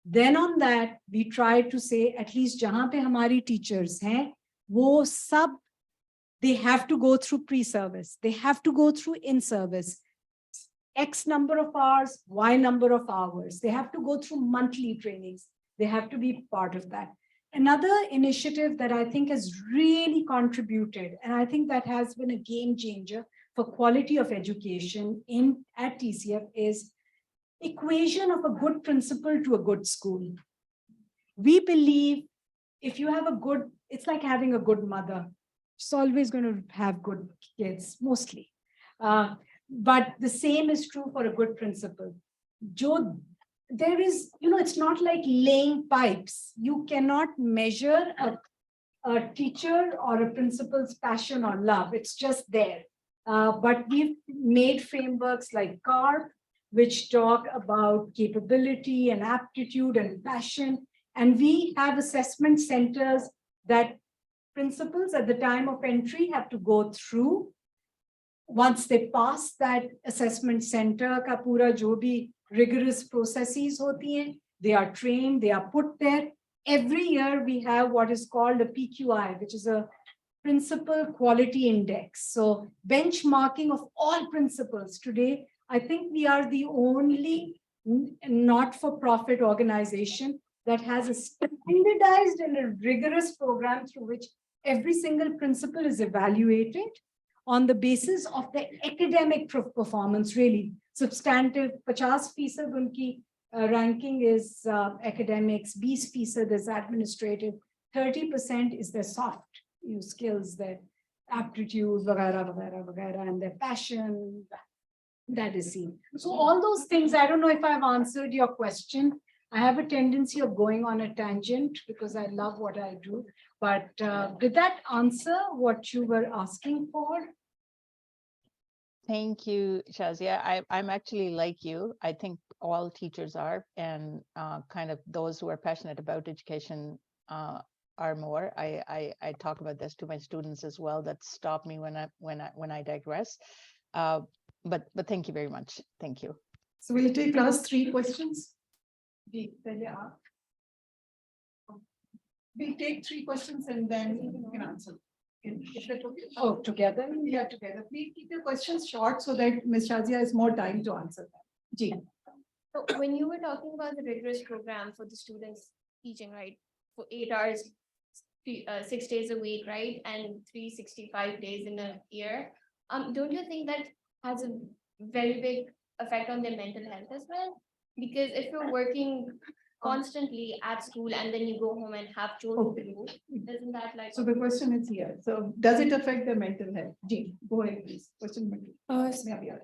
Then on that, we try to say, at least jahan pe hamari teachers hain, wo sab, they have to go through pre-service, they have to go through in-service, X number of hours, Y number of hours. They have to go through monthly trainings. They have to be part of that. Another initiative that I think has really contributed, and I think that has been a game changer for quality of education at TCF, is equation of a good principal to a good school. We believe if you have a good, it's like having a good mother. She's always going to have good kids, mostly. But the same is true for a good principal. There is, you know, it's not like laying pipes. You cannot measure a teacher or a principal's passion or love. It's just there. But we've made frameworks like CARP, which talk about capability and aptitude and passion. And we have assessment centers that principals at the time of entry have to go through. Once they pass that assessment center, ka pura jo bhi rigorous processes hoti hain, they are trained, they are put there. Every year we have what is called a PQI, which is a Principal Quality Index. So benchmarking of all principals. Today, I think we are the only not-for-profit organization that has a standardized and a rigorous program through which every single principal is evaluated on the basis of the academic performance, really. Substantive, 50% unki ranking is academics, 20% is administrative, 30% is their soft skills, their aptitude, and their passion, that is seen. So all those things, I don't know if I've answered your question. I have a tendency of going on a tangent because I love what I do. But did that answer what you were asking for? Thank you, Shazia. I'm actually like you. I think all teachers are, and kind of those who are passionate about education are more. I talk about this to my students as well. That stop me when I digress. But thank you very much. Thank you. So we'll take last 3 questions. We'll take 3 questions and then you can answer. Is that okay? Oh, together? Yeah, together. Please keep your questions short so that Ms. Shazia has more time to answer them. Ji. So when you were talking about the rigorous program for the students teaching, right, for 8 hours, 6 days a week, right, and 365 days in a year, don't you think that has a very big effect on their mental health as well? Because if you're working constantly at school and then you go home and have children to do, isn't that like? So the question is here. So does it affect their mental health? Ji, go ahead, please. Question number 2.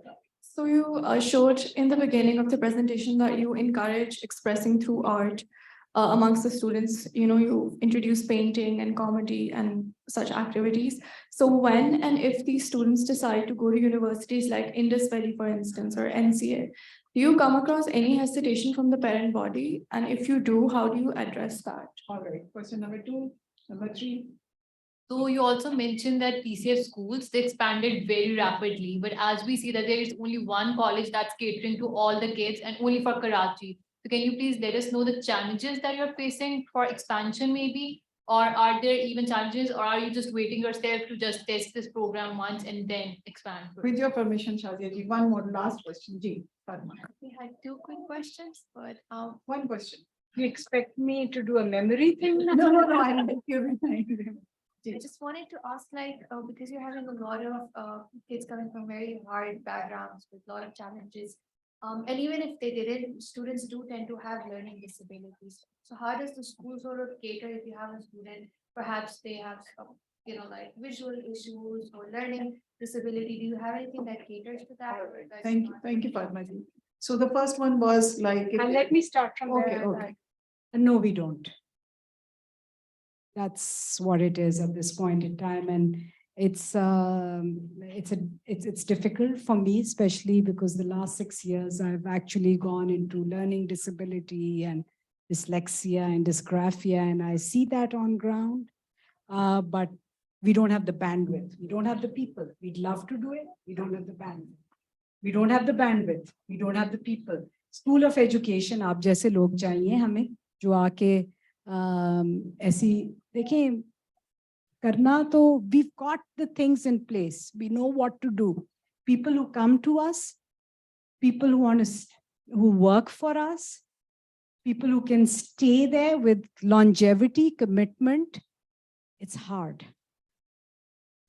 So you showed in the beginning of the presentation that you encourage expressing through art amongst the students. You know, you introduce painting and comedy and such activities. So when and if these students decide to go to universities like Indus Valley, for instance, or NCA, do you come across any hesitation from the parent body? And if you do, how do you address that? All right. Question number 2. Number 3. So you also mentioned that TCF schools, they expanded very rapidly, but as we see that there is only one college that's catering to all the kids and only for Karachi. So can you please let us know the challenges that you're facing for expansion maybe? Or are there even challenges, or are you just waiting yourself to just test this program once and then expand? With your permission, Shazia ji, one more last question. Ji, Padma. We had 2 quick questions, but One question. You expect me to do a memory thing? No, I'm curious. I just wanted to ask, like, because you're having a lot of kids coming from very hard backgrounds with a lot of challenges, And even if they didn't, students do tend to have learning disabilities. So how does the school sort of cater if you have a student, perhaps they have some, like visual issues or learning disability? Do you have anything that caters to that? or you guys not? Thank you, Padmaji. So the first one was like. Let me start from Okay, there. okay. No, we don't. That's what it is at this point in time, and it's difficult for me, especially because the last 6 years I've actually gone into learning disability and dyslexia and dysgraphia, and I see that on ground. But we don't have the bandwidth. We don't have the people. We'd love to do it. We don't have the bandwidth. We don't have the bandwidth. We don't have the people. School of Education, आप जैसे लोग चाहिए हमें जो आके ऐसी देखें करना तो we've got the things in place. We know what to do. People who come to us, people who work for us, people who can stay there with longevity, commitment. It's hard.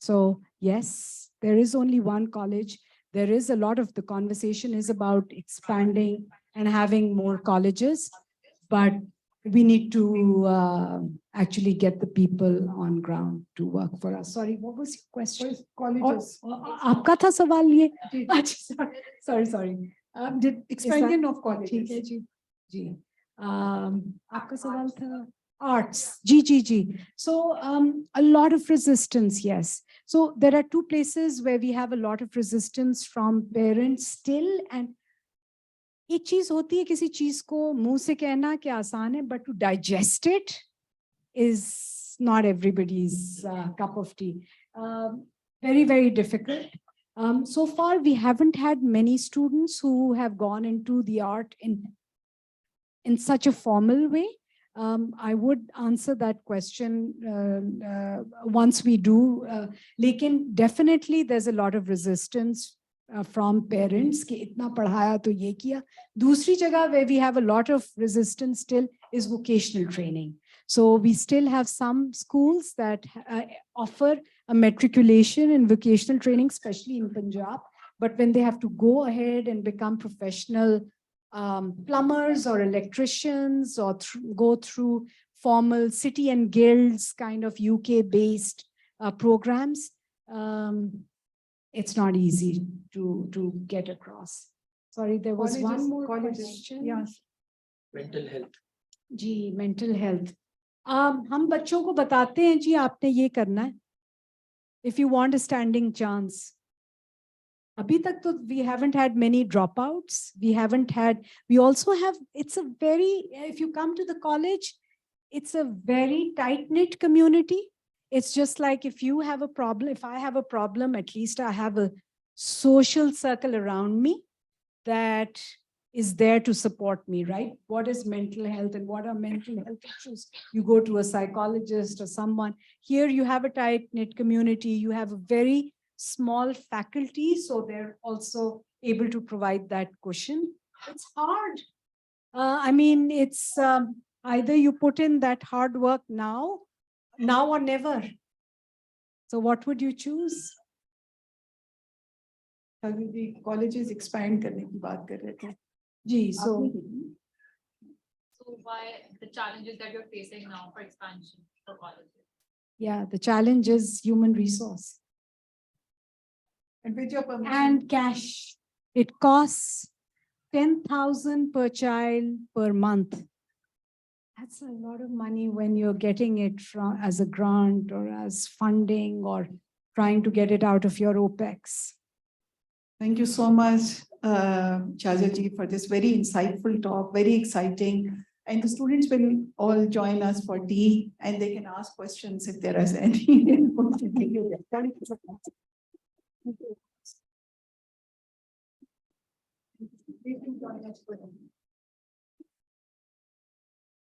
So yes, there is only one college. There is a lot of the conversation is about expanding and having more colleges, but we need to actually get the people on ground to work for us. Sorry, what was your question? Colleges. आपका था सवाल ये? अच्छा, sorry. Expansion of ठीक colleges. है जी. आपका सवाल था arts. Ji. So a lot of resistance, yes. So there are two places where we have a lot of resistance from parents still, and एक चीज होती है किसी चीज को मुंह से कहना क्या आसान है, but to digest it is not everybody's cup of tea. Very difficult. So far we haven't had many students who have gone into the art in such a formal way. I would answer that question once we do. Lekin definitely there's a lot of resistance from parents कि इतना पढ़ाया तो ये किया. दूसरी जगह where we have a lot of resistance still is vocational training. So we still have some schools that offer a matriculation in vocational training, especially in Punjab. But when they have to go ahead and become professional plumbers or electricians or go through formal city and guilds kind of UK-based programs, it's not easy to get across. Sorry, there was one more question. Yes. Mental health. Ji, mental health. हम बच्चों को बताते हैं जी आपने ये करना है. If you want a standing chance. अभी तक तो we haven't had many dropouts. We also have, if you come to the college, it's a very tight-knit community. It's just like if you have a problem, if I have a problem, at least I have a social circle around me that is there to support me, right? What is mental health and what are mental health issues? You go to a psychologist or someone. Here you have a tight-knit community. You have a very small faculty, so they're also able to provide that cushion. It's hard. I mean, it's either you put in that hard work now or never. So what would you choose? The colleges expand करने की बात कर रहे थे. जी, so why the challenges that you're facing now for expansion for colleges? yeah, the challenge is human resource. And with your permission. And cash. It costs 10,000 per child per month. That's a lot of money when you're getting it from as a grant or as funding or trying to get it out of your OPEX. Thank you so much, Shazia ji, for this very insightful talk, very exciting. And the students will all join us for tea and they can ask questions if there is any. Thank you.